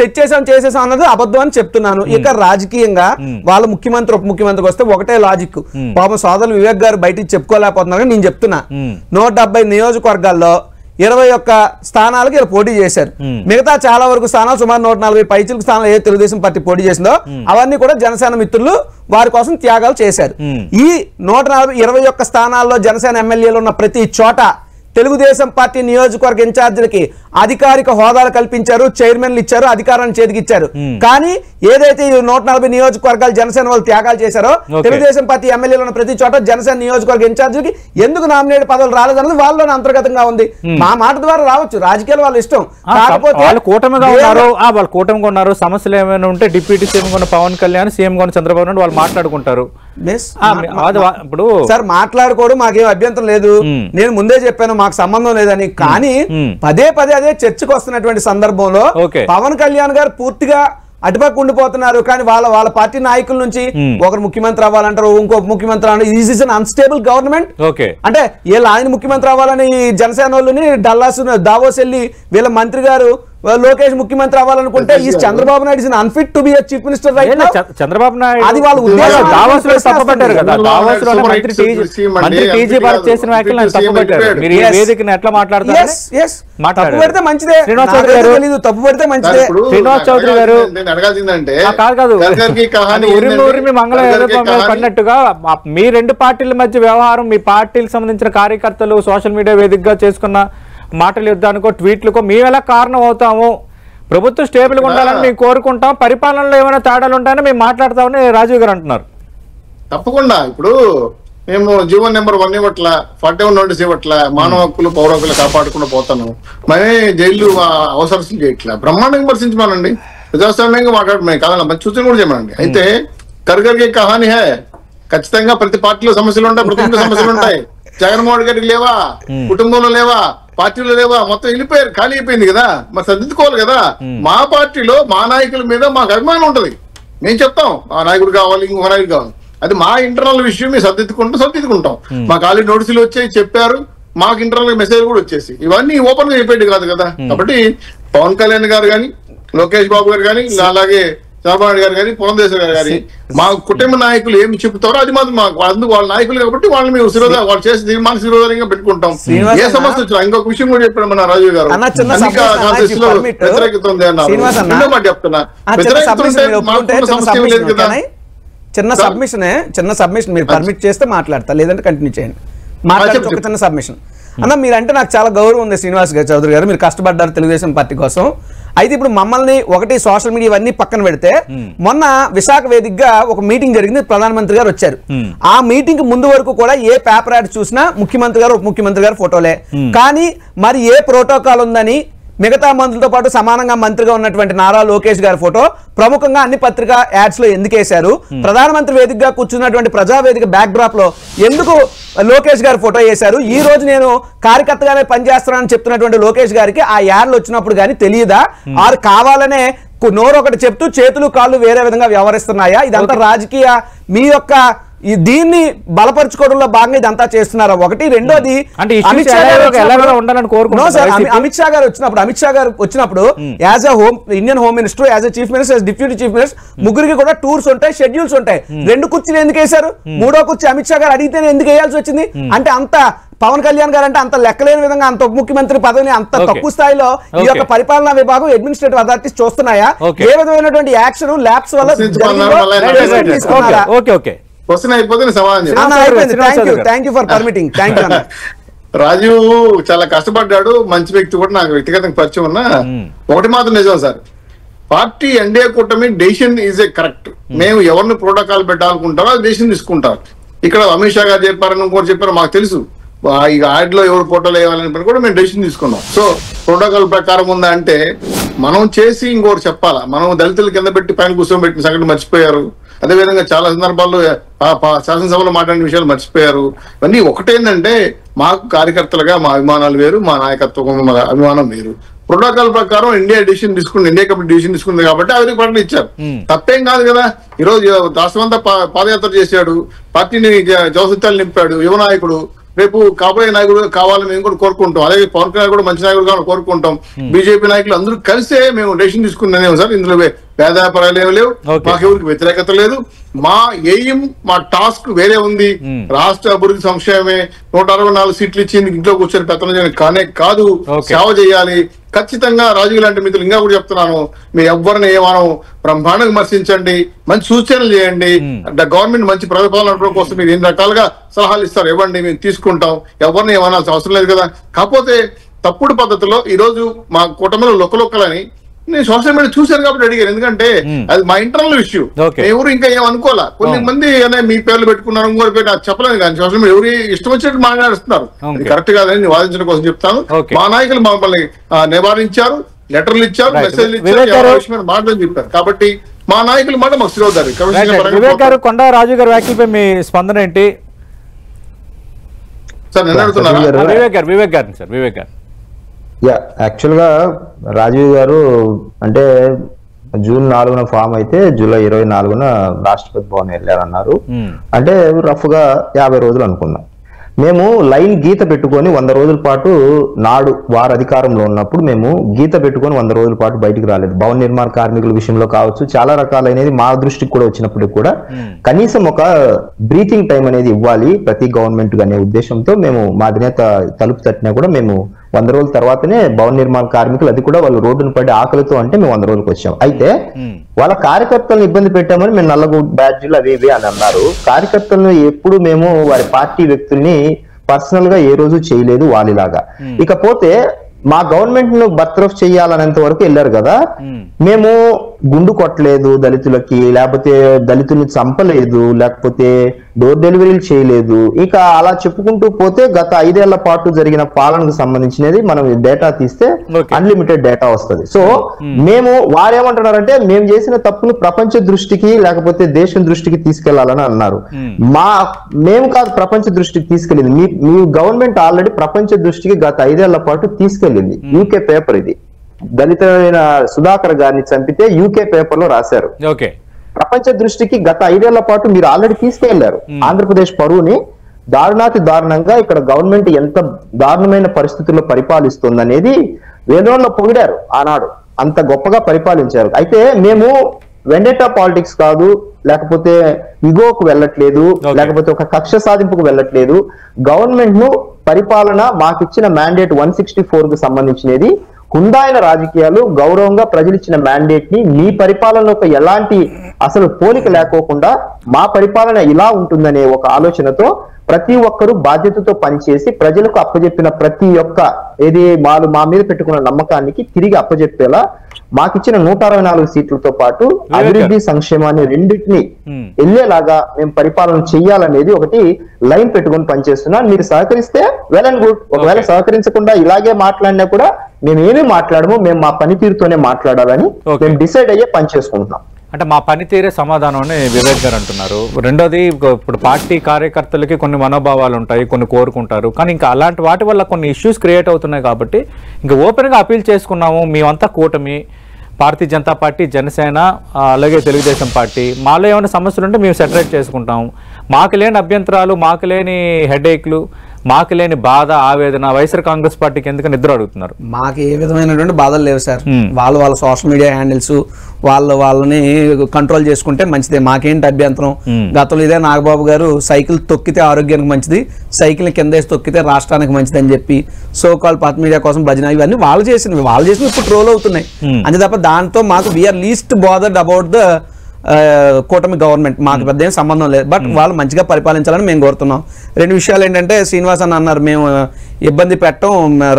చేసేసాం అన్నది అబద్ధం అని చెప్తున్నాను. ఇక రాజకీయంగా వాళ్ళ ముఖ్యమంత్రి ఉప ముఖ్యమంత్రికి వస్తే ఒకటే లాజిక్. పాపం సోదరులు వివేక్ గారు బయటికి చెప్పుకోలేకపోతున్నారు. నేను చెప్తున్నా 170 నియోజకవర్గాల్లో 21 స్థానాలకు ఇలా పోటీ చేశారు. మిగతా చాలా వరకు స్థానాలు సుమారు 140 పైచిలకు స్థానాలు ఏ తెలుగుదేశం పార్టీ పోటీ చేసిందో అవన్నీ కూడా జనసేన మిత్రులు వారి కోసం త్యాగాలు చేశారు. ఈ 121 స్థానాల్లో జనసేన ఎమ్మెల్యేలు ఉన్న ప్రతి చోట తెలుగుదేశం పార్టీ నియోజకవర్గ ఇన్ఛార్జీలకి అధికారిక హోదాలు కల్పించారు, చైర్మన్లు ఇచ్చారు, అధికారాన్ని చేతికి ఇచ్చారు. కానీ ఏదైతే 140 నియోజకవర్గాలు జనసేన వాళ్ళు త్యాగాలు చేశారో తెలుగుదేశం పార్టీ ఎమ్మెల్యేలు ఉన్న ప్రతి చోట జనసేన నియోజకవర్గ ఇన్ఛార్జీలకి ఎందుకు నామినేట్ పదవులు రాలేదన్నది వాళ్ళలోనే అంతర్గతంగా ఉంది. మా మాట ద్వారా రావచ్చు, రాజకీయాలు వాళ్ళ ఇష్టం. కాకపోతే వాళ్ళు కూటమిగా ఉన్నారు, సమస్యలు ఏమైనా ఉంటే డిప్యూటీ సీఎం కొన్న పవన్ కళ్యాణ్, సీఎం కొన్న చంద్రబాబు నాయుడు వాళ్ళు మాట్లాడుకుంటారు. ఇప్పుడు సార్ మాట్లాడుకోవడం మాకేం అభ్యంతరం లేదు. నేను ముందే చెప్పాను మాకు సంబంధం లేదని. కానీ పదే అదే చర్చకు వస్తున్నటువంటి సందర్భంలో పవన్ కళ్యాణ్ గారు పూర్తిగా అటుపక్క ఉండిపోతున్నారు. కానీ వాళ్ళ పార్టీ నాయకుల నుంచి ఒకరు ముఖ్యమంత్రి అవ్వాలంటారు, ఇంకో ముఖ్యమంత్రి అవ్వాలి. అన్స్టేబుల్ గవర్నమెంట్ అంటే వీళ్ళు ఆయన ముఖ్యమంత్రి అవ్వాలని జనసేన వాళ్ళని డల్లాస్ దావోస్ వెళ్ళి వీళ్ళ మంత్రి గారు లోకేష్ ముఖ్యమంత్రి అవ్వాలనుకుంటే ఈ Chandrababu Naidu is unfit to be a chief minister right now. Chandrababu Naidu అది వాళ్ళ ఉద్దేశం. దావోస్ లో తప్పుపట్టారు కదా, దావోస్ లో మంత్రి టీజీ భారత్ చేసిన వ్యాఖ్యలను తప్పుపట్టారు. మీరు ఈ వేదికను ఎట్లా మాట్లాడతారు? తప్పు పెడితే మంచిదే, తప్పు పెడితే మంచిదే. శ్రీనివాస్ చౌదరి గారు కాదు ఉరిమి మంగళ పడినట్టుగా మీ 2 పార్టీల మధ్య వ్యవహారం, మీ పార్టీలకు సంబంధించిన కార్యకర్తలు సోషల్ మీడియా వేదికగా చేసుకున్న మాటల యుద్ధానికో ట్వీట్లకో మేము ఎలా కారణం అవుతాము? ప్రభుత్వం స్టేబుల్గా ఉండాలని మేము కోరుకుంటాం, పరిపాలనలో ఏమైనా తేడాలు ఉంటాయని మేము మాట్లాడతామని రాజీవ్ గారు అంటున్నారు. తప్పకుండా ఇప్పుడు మేము జీవో నెంబర్ 1 ఇవ్వట్ల, 41 నోటీస్ ఇవ్వట్ల, మానవ హక్కులు పౌర హక్కులు కాపాడుకుంటూ పోతాను. మరే జైలు అవసరం చేయట్లా, బ్రహ్మాండంగా విమర్శించమనండి, ప్రజాస్వామ్యంగా మాట్లాడమని కాదన్న మంచి సూచన కూడా చేయమనండి. అయితే కర్గర్కి కహాని హే, ఖచ్చితంగా ప్రతి పార్టీలో సమస్యలు ఉంటాయి, ప్రతి ఇంట్లో సమస్యలు ఉంటాయి. జగన్మోహన్ గారికి లేవా, కుటుంబంలో లేవా, పార్టీలో లేవా, మొత్తం వెళ్ళిపోయారు, ఖాళీ అయిపోయింది కదా, మరి సర్దిద్దుకోవాలి కదా. మా పార్టీలో మా నాయకుల మీద మాకు అభిమానం ఉంటది, మేము చెప్తాం ఆ నాయకుడు కావాలి, ఇంకొక నాయకుడు కావాలి. అది మా ఇంటర్నల్ విషయం, మేము సర్దిద్దుకుంటాం. మాకు ఆల్రెడీ నోటీసులు వచ్చాయి, చెప్పారు, మాకు ఇంటర్నల్ మెసేజ్ కూడా వచ్చేసి, ఇవన్నీ ఓపెన్ గా చెప్పేది కాదు కదా. కాబట్టి పవన్ కళ్యాణ్ గారు కానీ, లోకేష్ బాబు గారు కానీ, అలాగే చంద్రబాబు నాయుడు గారు కానీ, పురంధేశ్వర్ గారు కానీ, మా కుటుంబ నాయకులు ఏమి చెప్తారో అది మాత్రం మాకు, అందుకు వాళ్ళ నాయకులు కాబట్టి వాళ్ళని మేము వాళ్ళు చేసి తీర్మానం శిరోధారంగా పెట్టుకుంటాం. ఏ సమస్య వచ్చినా ఇంకొక విషయం కూడా చెప్పాడు మన రాజీవ్ గారు, వ్యతిరేకత ఉంది అన్నారు. రెండో మాట చెప్తున్నా, వ్యతిరేకత ఉంటే మాకు సమస్య లేదు కదా. చిన్న సబ్మిషన్ మీరు పర్మిట్ చేస్తే మాట్లాడతా, లేదంటే కంటిన్యూ చేయండి. చిన్న సబ్మిషన్ అన్న మీరంటే నాకు చాలా గౌరవం ఉంది శ్రీనివాస్ గారు చౌదరి గారు, మీరు కష్టపడ్డారు తెలుగుదేశం పార్టీ కోసం. అయితే ఇప్పుడు మమ్మల్ని ఒకటి సోషల్ మీడియా ఇవన్నీ పక్కన పెడితే మొన్న విశాఖ వేదికగా ఒక మీటింగ్ జరిగింది, ప్రధానమంత్రి గారు వచ్చారు. ఆ మీటింగ్ ముందు వరకు కూడా ఏ పేపర్ యాడ్ చూసినా ముఖ్యమంత్రి గారు ఉప ముఖ్యమంత్రి గారు ఫోటోలే. కానీ మరి ఏ ప్రోటోకాల్ ఉందని మిగతా మంత్రులతో పాటు సమానంగా మంత్రిగా ఉన్నటువంటి నారా లోకేష్ గారి ఫోటో ప్రముఖంగా అన్ని పత్రికా యాడ్స్ లో ఎందుకు వేశారు? ప్రధానమంత్రి వేదికగా కూర్చున్నటువంటి ప్రజావేదిక బ్యాక్ డ్రాప్ లో ఎందుకు లోకేష్ గారి ఫోటో వేశారు? ఈ రోజు నేను కార్యకర్తగానే పనిచేస్తున్నానని చెప్తున్నటువంటి లోకేష్ గారికి ఆ యాడ్లు వచ్చినప్పుడు కానీ తెలియదా? ఆరు కావాలనే నోరు ఒకటి చెప్తూ చేతులు కాళ్ళు వేరే విధంగా వ్యవహరిస్తున్నాయా? ఇదంతా రాజకీయ మీ యొక్క దీన్ని బలపరుచుకోవడంలో భాగంగా ఇదంతా చేస్తున్నారా? ఒకటి. రెండోది అమిత్ షా గారు వచ్చినప్పుడు as a Indian home minister, as a chief minister, deputy chief minister ముగ్గురికి కూడా టూర్స్ ఉంటాయి, షెడ్యూల్స్ ఉంటాయి. 2 కుర్చీలు ఎందుకు వేశారు? 3వ కుర్చీ అమిత్ షా గారు అడిగితేనే ఎందుకు వేయాల్సి వచ్చింది? అంటే అంత పవన్ కళ్యాణ్ గారు అంటే అంత లెక్కలేని విధంగా అంత ఉప ముఖ్యమంత్రి పదవిని అంత తక్కువ స్థాయిలో ఈ యొక్క పరిపాలనా విభాగం అడ్మినిస్ట్రేటివ్ అథారిటీస్ చూస్తున్నాయా? ఏ విధమైనటువంటి యాక్షన్ ల్యాబ్స్ వల్ల రాజీవ్ చాలా కష్టపడ్డాడు, మంచి వ్యక్తి కూడా, నాకు వ్యక్తిగతంగా పరిచయం ఉన్నా. ఒకటి మాత్రం నిజం సార్, పార్టీ ఎన్డీఏ కూటమి డెసిషన్ ఈజ్ ఏ కరెక్ట్. మేము ఎవరిని ప్రోటోకాల్ పెట్టాలనుకుంటారో అది డెసిషన్ తీసుకుంటారు. ఇక్కడ అమిత్ షా గారు చెప్పారని ఇంకోటి చెప్పారు మాకు తెలుసు. ఇక ఆడిలో ఎవరు ఫోటోలు వేయాలని కూడా మేము డెసిషన్ తీసుకున్నాం. సో ప్రోటోకాల్ ప్రకారం ఉందా అంటే మనం చేసి ఇంకోటి చెప్పాలా? మనం దళితుల కింద పెట్టి పైన కూర్చోబెట్టిన సంగతి మర్చిపోయారు. అదేవిధంగా చాలా సందర్భాల్లో శాసనసభలో మాట్లాడిన విషయాలు మర్చిపోయారు. ఇవన్నీ ఒకటేంటంటే మాకు కార్యకర్తలుగా మా అభిమానాలు వేరు, మా నాయకత్వం అభిమానం వేరు. ప్రోటోకాల్ ప్రకారం ఇండియా కమిటీ డిసిషన్ తీసుకుంది కాబట్టి అవరికి ప్రకటన ఇచ్చారు. తప్పేం కాదు కదా. ఈ రోజు రాష్ట్రమంతా పాదయాత్ర చేశాడు, పార్టీని జవసత్యాలు నింపాడు, యువ నాయకుడు. రేపు కాబోయే నాయకుడు కావాలని మేము కూడా కోరుకుంటాం. అలాగే పవన్ కళ్యాణ్ కూడా మంచి నాయకుడు కావాలని కోరుకుంటాం. బీజేపీ నాయకులు అందరూ కలిసే మేము డెసిషన్ తీసుకున్నాము సార్. ఇందులో భేదాభిప్రాయాలు ఏమి లేవు, మాకెవరికి వ్యతిరేకత లేదు. మా ఎయిమ్, మా టాస్క్ వేరే ఉంది. రాష్ట్ర అభివృద్ధి సంక్షేమమే. 164 సీట్లు ఇచ్చి ఇంట్లో కూర్చొని పెత్తనం చేయడం కానే కాదు, సేవ చేయాలి. ఖచ్చితంగా రాజీవ్ లాంటి మిత్రులు ఇంకా కూడా చెప్తున్నాను, మీరు ఎవరిని ఏమానం బ్రహ్మాండంగా విమర్శించండి, మంచి సూచనలు చేయండి. గవర్నమెంట్ మంచి పరిపాలన నడపడం కోసం మీరు ఎన్ని రకాలుగా సలహాలు ఇస్తారు ఇవ్వండి, మేము తీసుకుంటాం. ఎవరిని ఏమనాల్సిన అవసరం లేదు కదా. కాకపోతే తప్పుడు పద్ధతిలో ఈ రోజు మా కూటమిలో లొక్కలని నేను సోషల్ మీడియా చూశాను కాబట్టి అడిగాను. ఎందుకంటే అది మా ఇంటర్నల్ ఇష్యూ, ఎవరు ఇంకా ఏమనుకోవాలా. కొన్ని మంది మీ పేర్లు పెట్టుకున్నారు, ఇంకోటి పేరు చెప్పలేదు. కానీ సోషల్ మీడియా ఎవరు ఇష్టం వచ్చినట్టు మాట్లాడుతున్నారు. అది కరెక్ట్ కాదని వాదించడం కోసం చెప్తాను. మా నాయకులు మమ్మల్ని నివారించారు, లెటర్లు ఇచ్చారు, మెసేజ్లు ఇచ్చారు, మాటలు చెప్పారు. కాబట్టి మా నాయకుల మాట మాకు శిరోధారు. వివేక్ గారు, కొండా రాజు గారి వ్యాఖ్యలపై మీ స్పందన ఏంటి సార్? నేను అడుగుతున్నారా? వివేక్ గారు యాక్చువల్గా రాజీవ్ గారు అంటే జూన్ 4న ఫామ్ అయితే జూలై 24న రాష్ట్రపతి భవన్ వెళ్ళారన్నారు. అంటే రఫ్ గా 50 రోజులు అనుకున్నాం. మేము లైన్ గీత పెట్టుకొని 100 రోజుల పాటు నాడు వారు అధికారంలో ఉన్నప్పుడు మేము గీత పెట్టుకొని 100 రోజుల పాటు బయటికి రాలేదు. భవన నిర్మాణ కార్మికుల విషయంలో కావచ్చు, చాలా రకాలైనది మా దృష్టికి కూడా వచ్చినప్పటికీ కూడా కనీసం ఒక బ్రీతింగ్ టైం అనేది ఇవ్వాలి ప్రతి గవర్నమెంట్ అనే ఉద్దేశంతో మేము మా అధినేత తలుపు తట్టినా కూడా మేము 100 రోజుల తర్వాతనే భవన నిర్మాణ కార్మికులు, అది కూడా వాళ్ళు రోడ్డును పడి ఆకలితో అంటే మేము 100 రోజులకు వచ్చాం. అయితే వాళ్ళ కార్యకర్తలను ఇబ్బంది పెట్టామని మేము నల్లగు బ్యాడ్జీలు అవి ఇవి అని అన్నారు. కార్యకర్తలను ఎప్పుడు మేము వారి పార్టీ వ్యక్తుల్ని పర్సనల్ గా ఏ రోజు చేయలేదు వాళ్ళలాగా. ఇకపోతే మా గవర్నమెంట్ ను బర్తరఫ్ చేయాలనేంత వరకు వెళ్ళారు కదా. మేము గుండు కొట్టలేదు దళితులకి, లేకపోతే దళితుల్ని చంపలేదు, లేకపోతే డోర్ డెలివరీలు చేయలేదు. ఇక అలా చెప్పుకుంటూ పోతే గత 5 ఏళ్ల పాటు జరిగిన పాలనకు సంబంధించినది మనం డేటా తీస్తే అన్లిమిటెడ్ డేటా వస్తుంది. సో మేము వారేమంటున్నారంటే మేము చేసిన తప్పును ప్రపంచ దృష్టికి లేకపోతే దేశం దృష్టికి తీసుకెళ్లాలని అన్నారు. మేము కాదు ప్రపంచ దృష్టికి తీసుకెళ్ళింది, మీ గవర్నమెంట్ ఆల్రెడీ ప్రపంచ దృష్టికి గత 5 ఏళ్ల పాటు తీసుకెళ్ళింది. యూకే పేపర్ ఇది, దళితులైన సుధాకర్ గారిని చంపితే యూకే పేపర్ లో రాశారు. ప్రపంచ దృష్టికి గత 5 ఏళ్ల పాటు మీరు ఆల్రెడీ తీసుకెళ్లారు. ఆంధ్రప్రదేశ్ పరువుని దారుణాతి దారుణంగా ఇక్కడ గవర్నమెంట్ ఎంత దారుణమైన పరిస్థితుల్లో పరిపాలిస్తుంది అనేది వేదోళ్ళలో పొగిడారు ఆనాడు. అంత గొప్పగా పరిపాలించారు. అయితే మేము వెండేటా పాలిటిక్స్ కాదు, లేకపోతే ఇగోకు వెళ్ళట్లేదు, లేకపోతే ఒక కక్ష సాధింపుకు వెళ్ళట్లేదు. గవర్నమెంట్ ను పరిపాలన మాకిచ్చిన మ్యాండేట్ 164 కు సంబంధించినది హుందాయిన రాజకీయాలు, గౌరవంగా ప్రజలు ఇచ్చిన మ్యాండేట్ ని మీ పరిపాలనలో ఎలాంటి అసలు పోలిక లేకోకుండా మా పరిపాలన ఇలా ఉంటుందనే ఒక ఆలోచనతో ప్రతి ఒక్కరూ బాధ్యతతో పనిచేసి ప్రజలకు అప్పజెప్పిన ప్రతి ఒక్క వాళ్ళు మా మీద పెట్టుకున్న నమ్మకానికి తిరిగి అప్పజెప్పేలా మాకిచ్చిన 164 సీట్లతో పాటు అభివృద్ధి సంక్షేమాన్ని రెండింటిని వెళ్లేలాగా మేము పరిపాలన చెయ్యాలనేది ఒకటి లైన్ పెట్టుకొని పనిచేస్తున్నాం. మీరు సహకరిస్తే వెల్ అండ్ గుడ్. ఒకవేళ సహకరించకుండా ఇలాగే మాట్లాడినా కూడా మేము ఏమీ మాట్లాడము, మేము మా పనితీరుతోనే మాట్లాడాలని మేము డిసైడ్ అయ్యే పని చేసుకుంటున్నాం. అంటే మా పనితీరే సమాధానం అని వివేక్ గారు అంటున్నారు. రెండోది, ఇప్పుడు పార్టీ కార్యకర్తలకి కొన్ని మనోభావాలు ఉంటాయి, కొన్ని కోరుకుంటారు, కానీ ఇంకా అలాంటి వాటి వల్ల కొన్ని ఇష్యూస్ క్రియేట్ అవుతున్నాయి కాబట్టి ఇంకా ఓపెన్గా అపీల్ చేసుకున్నాము. మేమంతా కూటమి, భారతీయ జనతా పార్టీ, జనసేన, అలాగే తెలుగుదేశం పార్టీ, మాలో ఏమైనా సమస్యలు ఉంటే మేము సెటరేట్ చేసుకుంటాము. మాకు లేని అభ్యంతరాలు, మాకు లేని హెడేక్లు, మాకు లేని బాధ, ఆవేదన వైఎస్ఆర్ కాంగ్రెస్ పార్టీకి ఎందుకని నిద్ర అడుగుతున్నారు? మాకు ఏ విధమైనటువంటి బాధలు లేవు సార్. వాళ్ళ సోషల్ మీడియా హ్యాండిల్స్ వాళ్ళని కంట్రోల్ చేసుకుంటే మంచిదే, మాకేంటి అభ్యంతరం. గతంలో ఇదే నాగబాబు గారు సైకిల్ తొక్కితే ఆరోగ్యానికి మంచిది, సైకిల్ కింద తొక్కితే రాష్ట్రానికి మంచిది అని చెప్పి సో కాల్ పాత మీడియా కోసం భజన ఇవన్నీ వాళ్ళు చేసినవి ఇప్పుడు ట్రోల్ అవుతున్నాయి అంతే తప్ప దాంతో మాకు we are least bothered about the కూటమి గవర్నమెంట్. మాకు పెద్ద ఏం సంబంధం లేదు, బట్ వాళ్ళు మంచిగా పరిపాలించాలని మేము కోరుతున్నాం. రెండు విషయాలు ఏంటంటే, శ్రీనివాస్ అన్న అన్నారు మేము ఇబ్బంది పెట్టం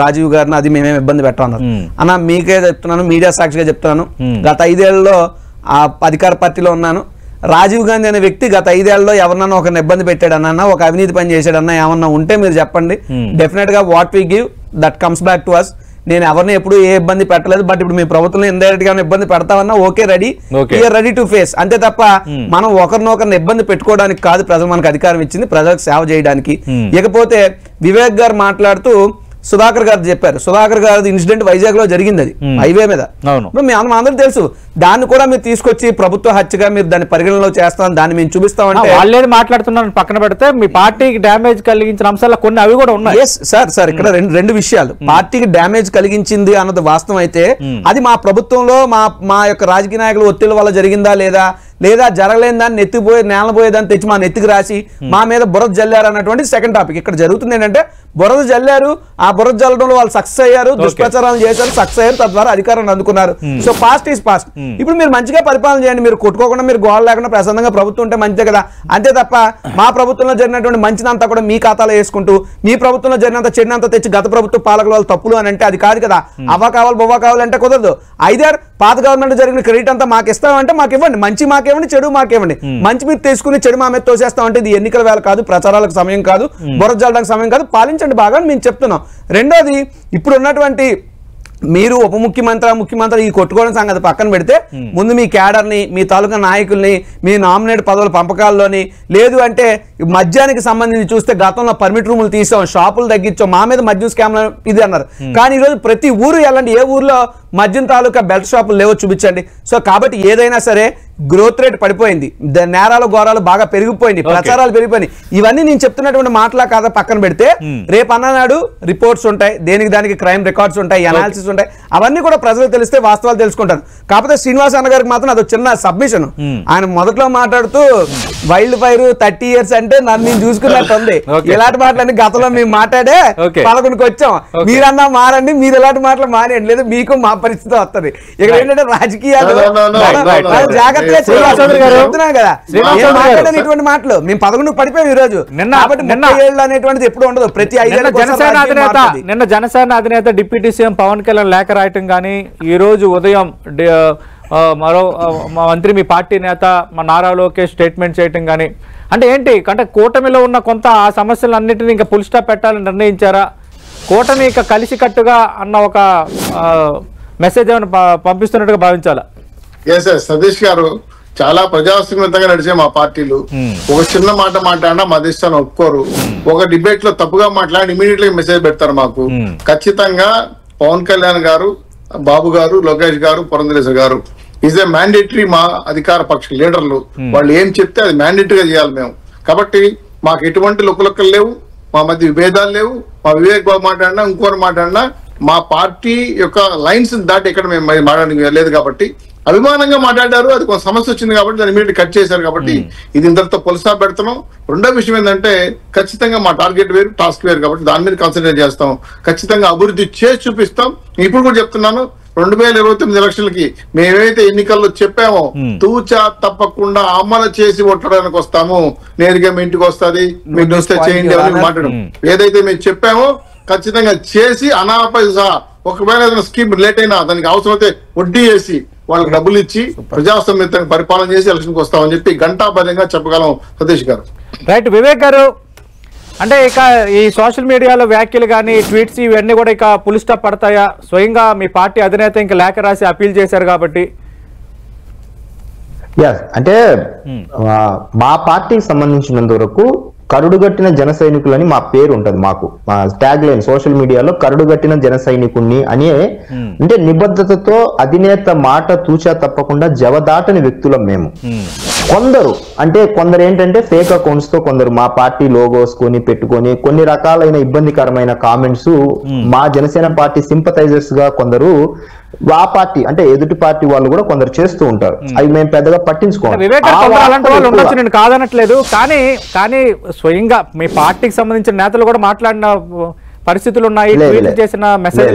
రాజీవ్ గారిని, అది మేమేం ఇబ్బంది పెట్టం అన్నారు. అన్న మీకే చెప్తున్నాను, మీడియా సాక్షిగా చెప్తున్నాను, గత 5 ఏళ్లలో ఆ అధికార పార్టీలో ఉన్నాను. రాజీవ్ గాంధీ అనే వ్యక్తి గత 5 ఏళ్లలో ఎవరన్నా ఒకరిని ఇబ్బంది పెట్టాడన్నా, ఒక అవినీతి పని చేశాడన్నా ఏమన్నా ఉంటే మీరు చెప్పండి. డెఫినెట్ గా what we give that comes back to us. నేను ఎవరిని ఎప్పుడు ఏ ఇబ్బంది పెట్టలేదు, బట్ ఇప్పుడు మీ ప్రభుత్వం ఇండైరెక్ట్ గా ఇబ్బంది పెడతామన్నా ఓకే, రెడీ టు ఫేస్. అంతే తప్ప మనం ఒకరినొకరిని ఇబ్బంది పెట్టుకోవడానికి కాదు, ప్రజలు మనకు అధికారం ఇచ్చింది ప్రజలకు సేవ చేయడానికి. ఇకపోతే వివేక్ గారు మాట్లాడుతూ సుధాకర్ గారు చెప్పారు, సుధాకర్ గారి ఇన్సిడెంట్ వైజాగ్ లో జరిగింది, అది హైవే మీద. అందరూ తెలుసు, దాన్ని కూడా మీరు తీసుకొచ్చి ప్రభుత్వ హత్యగా మీరు దాన్ని పరిగణనలో చేస్తాం, దాన్ని మేము చూపిస్తామంటే వాళ్ళే మాట్లాడుతున్నారని పక్కన పెడితే మీ పార్టీకి డ్యామేజ్ కలిగించిన అంశాలు కొన్ని అవి కూడా ఉన్నాయి. సార్ ఇక్కడ రెండు విషయాలు. పార్టీకి డ్యామేజ్ కలిగించింది అన్నది వాస్తవం అయితే అది మా ప్రభుత్వంలో మా యొక్క రాజకీయ నాయకుల ఒత్తిళ్ల వల్ల జరిగిందా లేదా జరగలేని దాన్ని నేలబోయేదాన్ని తెచ్చి మా నెత్తికి రాసి మా మీద బురద జల్లారు అన్నటువంటి సెకండ్ టాపిక్. ఇక్కడ జరుగుతుంది ఏంటంటే, బురద జల్లారు, ఆ బురద జల్లడంలో వాళ్ళు సక్సెస్ అయ్యారు, దుష్ప్రచారాలు చేశారు, సక్సెస్ అయ్యారు, తద్వారా అధికారాన్ని అందుకున్నారు. So past is past. ఇప్పుడు మీరు మంచిగా పరిపాలన చేయండి, మీరు కొట్టుకోకుండా, మీరు గోడ లేకుండా ప్రశాంతంగా ప్రభుత్వం ఉంటే మంచిదే కదా. అంతే తప్ప మా ప్రభుత్వంలో జరిగినటువంటి మంచిదంతా కూడా మీ ఖాతాలో వేసుకుంటూ మీ ప్రభుత్వంలో జరిగినంత చెడినంత తెచ్చి గత ప్రభుత్వ పాలకుల వాళ్ళు తప్పులు అని అంటే అది కాదు కదా. అవ్వ కావాలి బొవ్వ కావాలంటే కుదరదు. ఐదర్ పాత గవర్నమెంట్ జరిగిన క్రెడిట్ అంతా మాకు ఇస్తామంటే మాకు ఇవ్వండి, మంచి మాకేవ్వండి, చెడు మాకేవ్వండి. మంచి మీరు తీసుకుని చెడు మా మీద తోసేస్తామంటే ఇది ఎన్నికల వేళ కాదు, ప్రచారాలకు సమయం కాదు, బురద జల్లడానికి సమయం కాదు, పాలించండి బాగా మేము చెప్తున్నాం. రెండోది, ఇప్పుడు ఉన్నటువంటి మీరు ఉప ముఖ్యమంత్రి ఈ కొట్టుకోవడం సంగతి పక్కన పెడితే, ముందు మీ క్యాడర్ని, మీ తాలూకా నాయకుల్ని, మీ నామినేట్ పదవుల పంపకాల్లోని, లేదు అంటే మద్యానికి సంబంధించి చూస్తే గతంలో పర్మిట్ రూములు తీసాం, షాపులు తగ్గించాం, మా మీద మద్యం స్కామ్లు ఇది అన్నారు. కానీ ఈరోజు ప్రతి ఊరు వెళ్ళండి, ఏ ఊర్లో మద్యం తాలూకా బెల్ట్ షాపులు లేవో చూపించండి. సో కాబట్టి ఏదైనా సరే గ్రోత్ రేట్ పడిపోయింది, నేరాలు ఘోరాలు బాగా పెరిగిపోయింది, ప్రచారాలు పెరిగిపోయినాయి. ఇవన్నీ నేను చెప్తున్నటువంటి మాటలా కాదా పక్కన పెడితే, రేపు అన్ననాడు రిపోర్ట్స్ ఉంటాయి, దానికి క్రైమ్ రికార్డ్స్ ఉంటాయి, అనాలిసిస్ ఉంటాయి, అవన్నీ కూడా ప్రజలకు తెలిస్తే వాస్తవాలు తెలుసుకుంటారు. కాకపోతే శ్రీనివాస్ అన్న గారికి మాత్రం అది చిన్న సబ్మిషన్. ఆయన మొదట్లో మాట్లాడుతూ వైల్డ్ ఫైర్ 30 years అంటే నన్ను నేను చూసుకున్నట్టు ఉంది. ఇలాంటి మాటలన్నీ గతంలో మేము మాట్లాడే 11కి వచ్చాం, మీరన్నా మారండి, మీరు ఇలాంటి మాటలు మానేయండి, లేదా మీకు మా పరిస్థితి వస్తుంది. ఇక్కడ ఏంటంటే రాజకీయాలు జాగ్రత్తగా చెప్తున్నాం కదా, ఇటువంటి మాటలు మేము 11 పడిపోయాం ఈ రోజు. కాబట్టి 30 ఏళ్ళు అనేటువంటిది ఎప్పుడు ఉండదు. ప్రతి 5 నిన్న జనసేన అధినేత డిప్యూటీ సీఎం పవన్ కళ్యాణ్ లేఖ రాయటం కానీ, ఈ రోజు ఉదయం మరో మంత్రి మీ పార్టీ నేత మా నారా లోకేష్ స్టేట్మెంట్ చేయటం కానీ, అంటే ఏంటి అంటే కూటమిలో ఉన్న కొంత ఆ సమస్యలన్నింటినీ ఇంకా ఫుల్ స్టాప్ పెట్టాలని నిర్ణయించారా? కూటమి ఇక కలిసికట్టుగా అన్న ఒక మెసేజ్ ఏమైనా పంపిస్తున్నట్టుగా భావించాలా? సతీష్ గారు, చాలా ప్రజాస్వామ్యంగా నడిచే మా పార్టీలు ఒక చిన్న మాట మాట్లాడినా మా దేశాన్ని ఒప్పుకోరు. ఒక డిబేట్ లో తప్పుగా మాట్లాడి ఇమీడియట్ గా మెసేజ్ పెడతారు మాకు. ఖచ్చితంగా పవన్ కళ్యాణ్ గారు, బాబు గారు, లోకేష్ గారు, పురంధరేశ్వర గారు ఈజ్ ఏ మ్యాండేటరీ. మా అధికార పక్ష లీడర్లు వాళ్ళు ఏం చెప్తే అది మ్యాండేటరీగా చేయాలి మేము. కాబట్టి మాకు ఎటువంటి లొక్కలు లేవు, మా మధ్య విభేదాలు లేవు. మా వివేక్ బాబు మాట్లాడినా ఇంకోరు మాట్లాడినా మా పార్టీ యొక్క లైన్స్ దాటి ఇక్కడ మేము మాట్లాడడానికి లేదు. కాబట్టి అభిమానంగా మాట్లాడారు, అది కొంత సమస్య వచ్చింది కాబట్టి దాన్ని ఇమీడియట్ కట్ చేశారు. కాబట్టి ఇది ఇంతటితో పొలిసా పెడుతున్నాం. రెండో విషయం ఏంటంటే, ఖచ్చితంగా మా టార్గెట్ వేరు, టాస్క్ వేరు, కాబట్టి దాని మీద కాన్సన్ట్రేట్ చేస్తాం. ఖచ్చితంగా అభివృద్ధి చేసి చూపిస్తాం. ఇప్పుడు కూడా చెప్తున్నాను, 2029 ఎలక్షన్లకి మేమైతే ఎన్నికల్లో చెప్పామో తూచా తప్పకుండా అమలు చేసి ఒట్టడానికి వస్తాము, నేరుగా మీ ఇంటికి వస్తుంది, మీరు వస్తే చేయండి అని మాట్లాడడం ఏదైతే మేము చెప్పామో ఖచ్చితంగా చేసి అనాపై సహా ఒకవేళ ఏదైనా స్కీమ్ లేట్ అయినా దానికి అవసరమైతే వడ్డీ వేసి వాళ్ళకి డబ్బులు ఇచ్చి ప్రజాస్వామ్యంగా పరిపాలన చేసి ఎలక్షన్కి వస్తామని చెప్పి ఘంటాబద్ధంగా చెప్పగలం సతీష్ గారు. రైట్ వివేక్ గారు, అంటే ఇక ఈ సోషల్ మీడియాలో వ్యాఖ్యలు కానీ ట్వీట్స్ ఇవన్నీ కూడా ఇక ఫుల్ స్టాప్ పడతాయా? స్వయంగా మీ పార్టీ అధినేత ఇంకా లేఖ రాసి అపీల్ చేశారు కాబట్టి. అంటే మా పార్టీకి సంబంధించినంత వరకు కరుడుగట్టిన జన సైనికులని మా పేరు ఉంటది, మాకు మా ట్యాగ్ లైన్ సోషల్ మీడియాలో కరుడుగట్టిన జన సైనికుణ్ణి అనే, అంటే నిబద్ధతతో అధినేత మాట తూచా తప్పకుండా జవదాటని వ్యక్తులం మేము. కొందరు ఏంటంటే ఫేక్ అకౌంట్స్ తో కొందరు మా పార్టీ లోగోస్ కొని పెట్టుకొని కొన్ని రకాలైన ఇబ్బందికరమైన కామెంట్స్ మా జనసేన పార్టీ సింపథైజర్స్ గా కొందరు ఆ పార్టీ అంటే ఎదుటి పార్టీ వాళ్ళు కూడా కొందరు చేస్తూ ఉంటారు. అవి మేము పెద్దగా పట్టించుకోవాలి. నేను కాదనట్లేదు, కానీ స్వయంగా మీ పార్టీకి సంబంధించిన నేతలు కూడా మాట్లాడిన పరిస్థితులు ఉన్నాయి, చేసిన మెసేజ్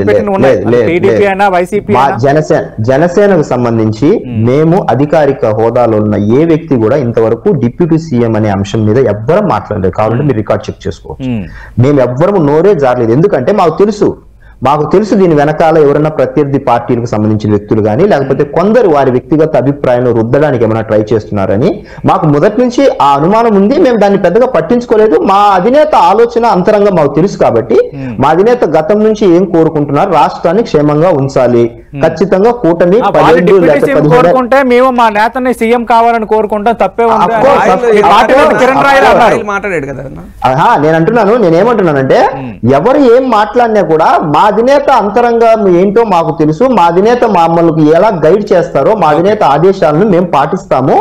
జనసేనకు సంబంధించి మేము అధికారిక హోదాలో ఉన్న ఏ వ్యక్తి కూడా ఇంతవరకు డిప్యూటీ సీఎం అనే అంశం మీద ఎవ్వరం మాట్లాడలేదు. కావాలంటే మీరు రికార్డ్ చెక్ చేసుకోవచ్చు. మేము ఎవ్వరము నోరే జారలేదు. ఎందుకంటే మాకు తెలుసు దీని వెనకాల ఎవరైనా ప్రత్యర్థి పార్టీలకు సంబంధించిన వ్యక్తులు కానీ లేకపోతే కొందరు వారి వ్యక్తిగత అభిప్రాయాన్ని రుద్దడానికి ఏమైనా ట్రై చేస్తున్నారని మాకు మొదటి నుంచి ఆ అనుమానం ఉంది. మేము దాన్ని పెద్దగా పట్టించుకోలేదు. మా అధినేత ఆలోచన అంతరంగా మాకు తెలుసు కాబట్టి మా అధినేత గతం నుంచి ఏం కోరుకుంటున్నారు, రాష్ట్రాన్ని క్షేమంగా ఉంచాలి, ఖచ్చితంగా కూటమి కోరుకుంటే మేము మా నేతని సీఎం కావాలని కోరుకుంటాం, తప్పే మాట్లాడాడు కదా. నేనేమంటున్నానంటే ఎవరు ఏం మాట్లాడినా కూడా మా అధినేత అంతరంగా ఏంటో మాకు తెలుసు. మా అధినేత మమ్మల్ని ఎలా గైడ్ చేస్తారో మా అధినేత ఆదేశాలను మేము పాటిస్తాము.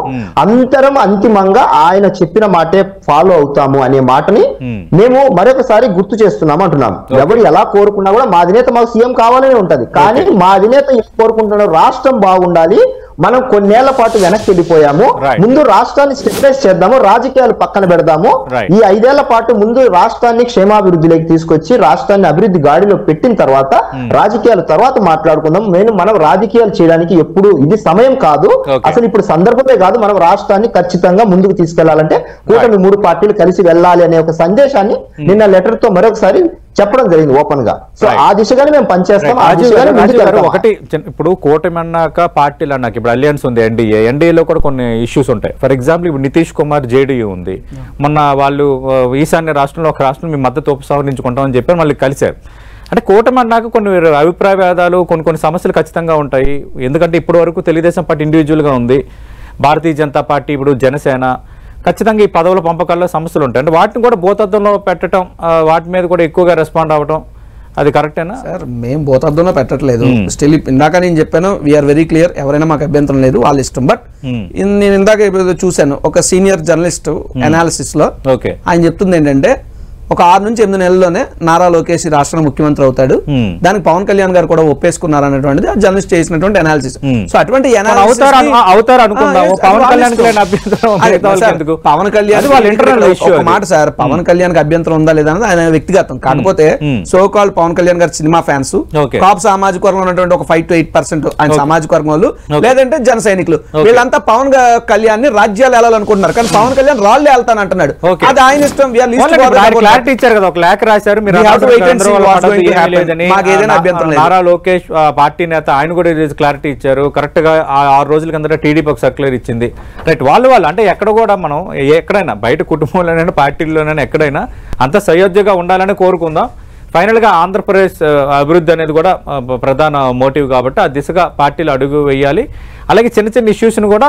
అంతిమంగా ఆయన చెప్పిన మాటే ఫాలో అవుతాము అనే మాటని మేము మరొకసారి గుర్తు చేస్తున్నాము అంటున్నాము. ఎవరు ఎలా కోరుకున్నా కూడా మా అధినేత మాకు సీఎం కావాలనే ఉంటది. కానీ మా అధినేత కోరుకుంటున్నారు రాష్ట్రం బాగుండాలి, మనం కొన్నేళ్ల పాటు వెనక్కి వెళ్ళిపోయాము, ముందు రాష్ట్రాన్ని స్టెబిలైజ్ చేద్దాము, రాజకీయాలు పక్కన పెడదాము, ఈ 5 ఏళ్ల పాటు ముందు రాష్ట్రాన్ని క్షేమాభివృద్ధిలోకి తీసుకొచ్చి రాష్ట్రాన్ని అభివృద్ధి గాడిలో పెట్టిన తర్వాత రాజకీయాలు తర్వాత మాట్లాడుకుందాం. మనం రాజకీయాలు చేయడానికి ఎప్పుడు ఇది సమయం కాదు, అసలు ఇప్పుడు సందర్భమే కాదు. మనం రాష్ట్రాన్ని ఖచ్చితంగా ముందుకు తీసుకెళ్లాలంటే కూటమి 3 పార్టీలు కలిసి వెళ్ళాలి అనే ఒక సందేశాన్ని నిన్న లెటర్ తో మరొకసారి చెప్పడం జరిగింది ఓపెన్ గా. సో ఆ దిశగానే మేము పనిచేస్తాం. ఒకటి ఇప్పుడు కూటమి అన్నాక పార్టీలు అన్నాక ఇప్పుడు అలియన్స్ ఉంది, ఎన్డీఏలో కూడా కొన్ని ఇష్యూస్ ఉంటాయి. ఫర్ ఎగ్జాంపుల్ ఇప్పుడు నితీష్ కుమార్ జేడీయూ ఉంది, మొన్న వాళ్ళు ఈశాన్య రాష్ట్రంలో ఒక రాష్ట్రం మీ మద్దతు ఉపసంహరించుకుంటామని చెప్పి మళ్ళీ కలిశారు. అంటే కూటమి అన్నాక కొన్ని అభిప్రాయ భేదాలు కొన్ని సమస్యలు ఖచ్చితంగా ఉంటాయి. ఎందుకంటే ఇప్పటి వరకు తెలుగుదేశం పార్టీ ఇండివిజువల్గా ఉంది, భారతీయ జనతా పార్టీ ఇప్పుడు జనసేన, ఖచ్చితంగా ఈ పదవుల పంపకాల్లో సమస్యలు ఉంటాయి. అంటే వాటిని కూడా భూతత్వంలో పెట్టడం, వాటి మీద కూడా ఎక్కువగా రెస్పాండ్ అవ్వడం అది కరెక్టేనా సార్? మేము భూతత్వంలో పెట్టట్లేదు. స్టిల్ ఇందాక నేను చెప్పాను వీఆర్ వెరీ క్లియర్, ఎవరైనా మాకు అభ్యంతరం లేదు, వాళ్ళ ఇష్టం. బట్ నేను ఇందాక చూశాను ఒక సీనియర్ జర్నలిస్ట్ అనాలిసిస్ లో ఆయన చెప్తుంది ఏంటంటే ఒక 6 నుంచి 8 నెలల్లోనే నారా లోకేష్ రాష్ట్ర ముఖ్యమంత్రి అవుతాడు, దానికి పవన్ కళ్యాణ్ గారు కూడా ఒప్పేసుకున్నారు అనేటువంటిది జర్నలిస్ట్ చేసినటువంటి అనాలిసిస్. సో అటువంటి పవన్ కళ్యాణ్ ఒక మాట సార్, పవన్ కళ్యాణ్ కి అభ్యంతరం ఉందా లేదా అనేది ఆయన వ్యక్తిగతం. కాకపోతే సో కాల్ పవన్ కళ్యాణ్ గారి సినిమా ఫ్యాన్స్, కాప్ సామాజిక వర్గం ఉన్నటువంటి ఒక 5 to 8% ఆయన సామాజిక వర్గం వాళ్ళు, లేదంటే జన సైనికులు, వీళ్ళంతా పవన్ కళ్యాణ్ ని రాజ్యాలు వెళ్ళాలనుకుంటున్నారు. కానీ పవన్ కళ్యాణ్ రాళ్ళు వెళ్తానంటున్నాడు, అది ఆయన ఇష్టం. ఇచ్చారు కదా, ఒక లేఖ రాశారు మీరు నారా లోకేష్ పార్టీ నేత, ఆయన కూడా క్లారిటీ ఇచ్చారు. కరెక్ట్ గా 6 రోజుల కింద టీడీపీ ఒక సర్క్యులర్ ఇచ్చింది. రైట్, వాళ్ళు అంటే ఎక్కడ కూడా మనం ఎక్కడైనా బయట కుటుంబంలోనైనా పార్టీల్లోనైనా ఎక్కడైనా అంత సయోధ్యగా ఉండాలని కోరుకుందాం. ఫైనల్ గా ఆంధ్రప్రదేశ్ అభివృద్ధి అనేది కూడా ప్రధాన మోటివ్ కాబట్టి ఆ దిశగా పార్టీలు అడుగు వేయాలి. అలాగే చిన్న ఇష్యూస్ ను కూడా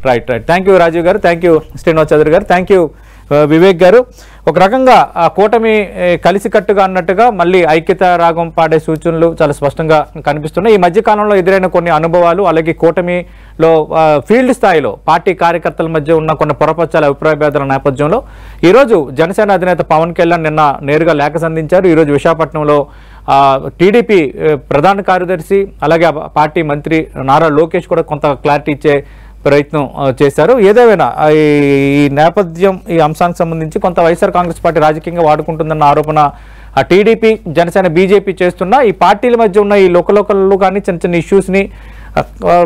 రైట్. థ్యాంక్ యూ రాజీవ్ గారు, థ్యాంక్ యూ శ్రీనివాస్ చౌదరి గారు, థ్యాంక్ యూ వివేక్ గారు. ఒక రకంగా ఆ కూటమి కలిసికట్టుగా అన్నట్టుగా మళ్ళీ ఐక్యత రాగం పాడే సూచనలు చాలా స్పష్టంగా కనిపిస్తున్నాయి. ఈ మధ్య కాలంలో ఎదురైన కొన్ని అనుభవాలు, అలాగే కూటమిలో ఫీల్డ్ స్థాయిలో పార్టీ కార్యకర్తల మధ్య ఉన్న కొన్ని పొరపచ్చాల అభిప్రాయ భేదాల నేపథ్యంలో ఈరోజు జనసేన అధినేత పవన్ కళ్యాణ్ నిన్న నేరుగా లేఖ సంధించారు. ఈరోజు విశాఖపట్నంలో టీడీపీ ప్రధాన కార్యదర్శి అలాగే పార్టీ మంత్రి నారా లోకేష్ కూడా కొంత క్లారిటీ ఇచ్చే ప్రయత్నం చేశారు. ఏదేమైనా ఈ నేపథ్యం, ఈ అంశానికి సంబంధించి కొంత వైఎస్ఆర్ కాంగ్రెస్ పార్టీ రాజకీయంగా వాడుకుంటుందన్న ఆరోపణ ఆ టీడీపీ జనసేన బీజేపీ చేస్తున్న ఈ పార్టీల మధ్య ఉన్న ఈ లోకల్ కానీ చిన్న చిన్న ఇష్యూస్ని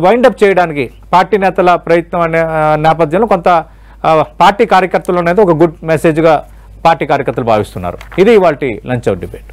వైండప్ చేయడానికి పార్టీ నేతల ప్రయత్నం అనే నేపథ్యంలో కొంత పార్టీ కార్యకర్తలు అనేది ఒక గుడ్ మెసేజ్గా పార్టీ కార్యకర్తలు భావిస్తున్నారు. ఇది ఇవాల్టి లంచ్ అవర్ డిబేట్.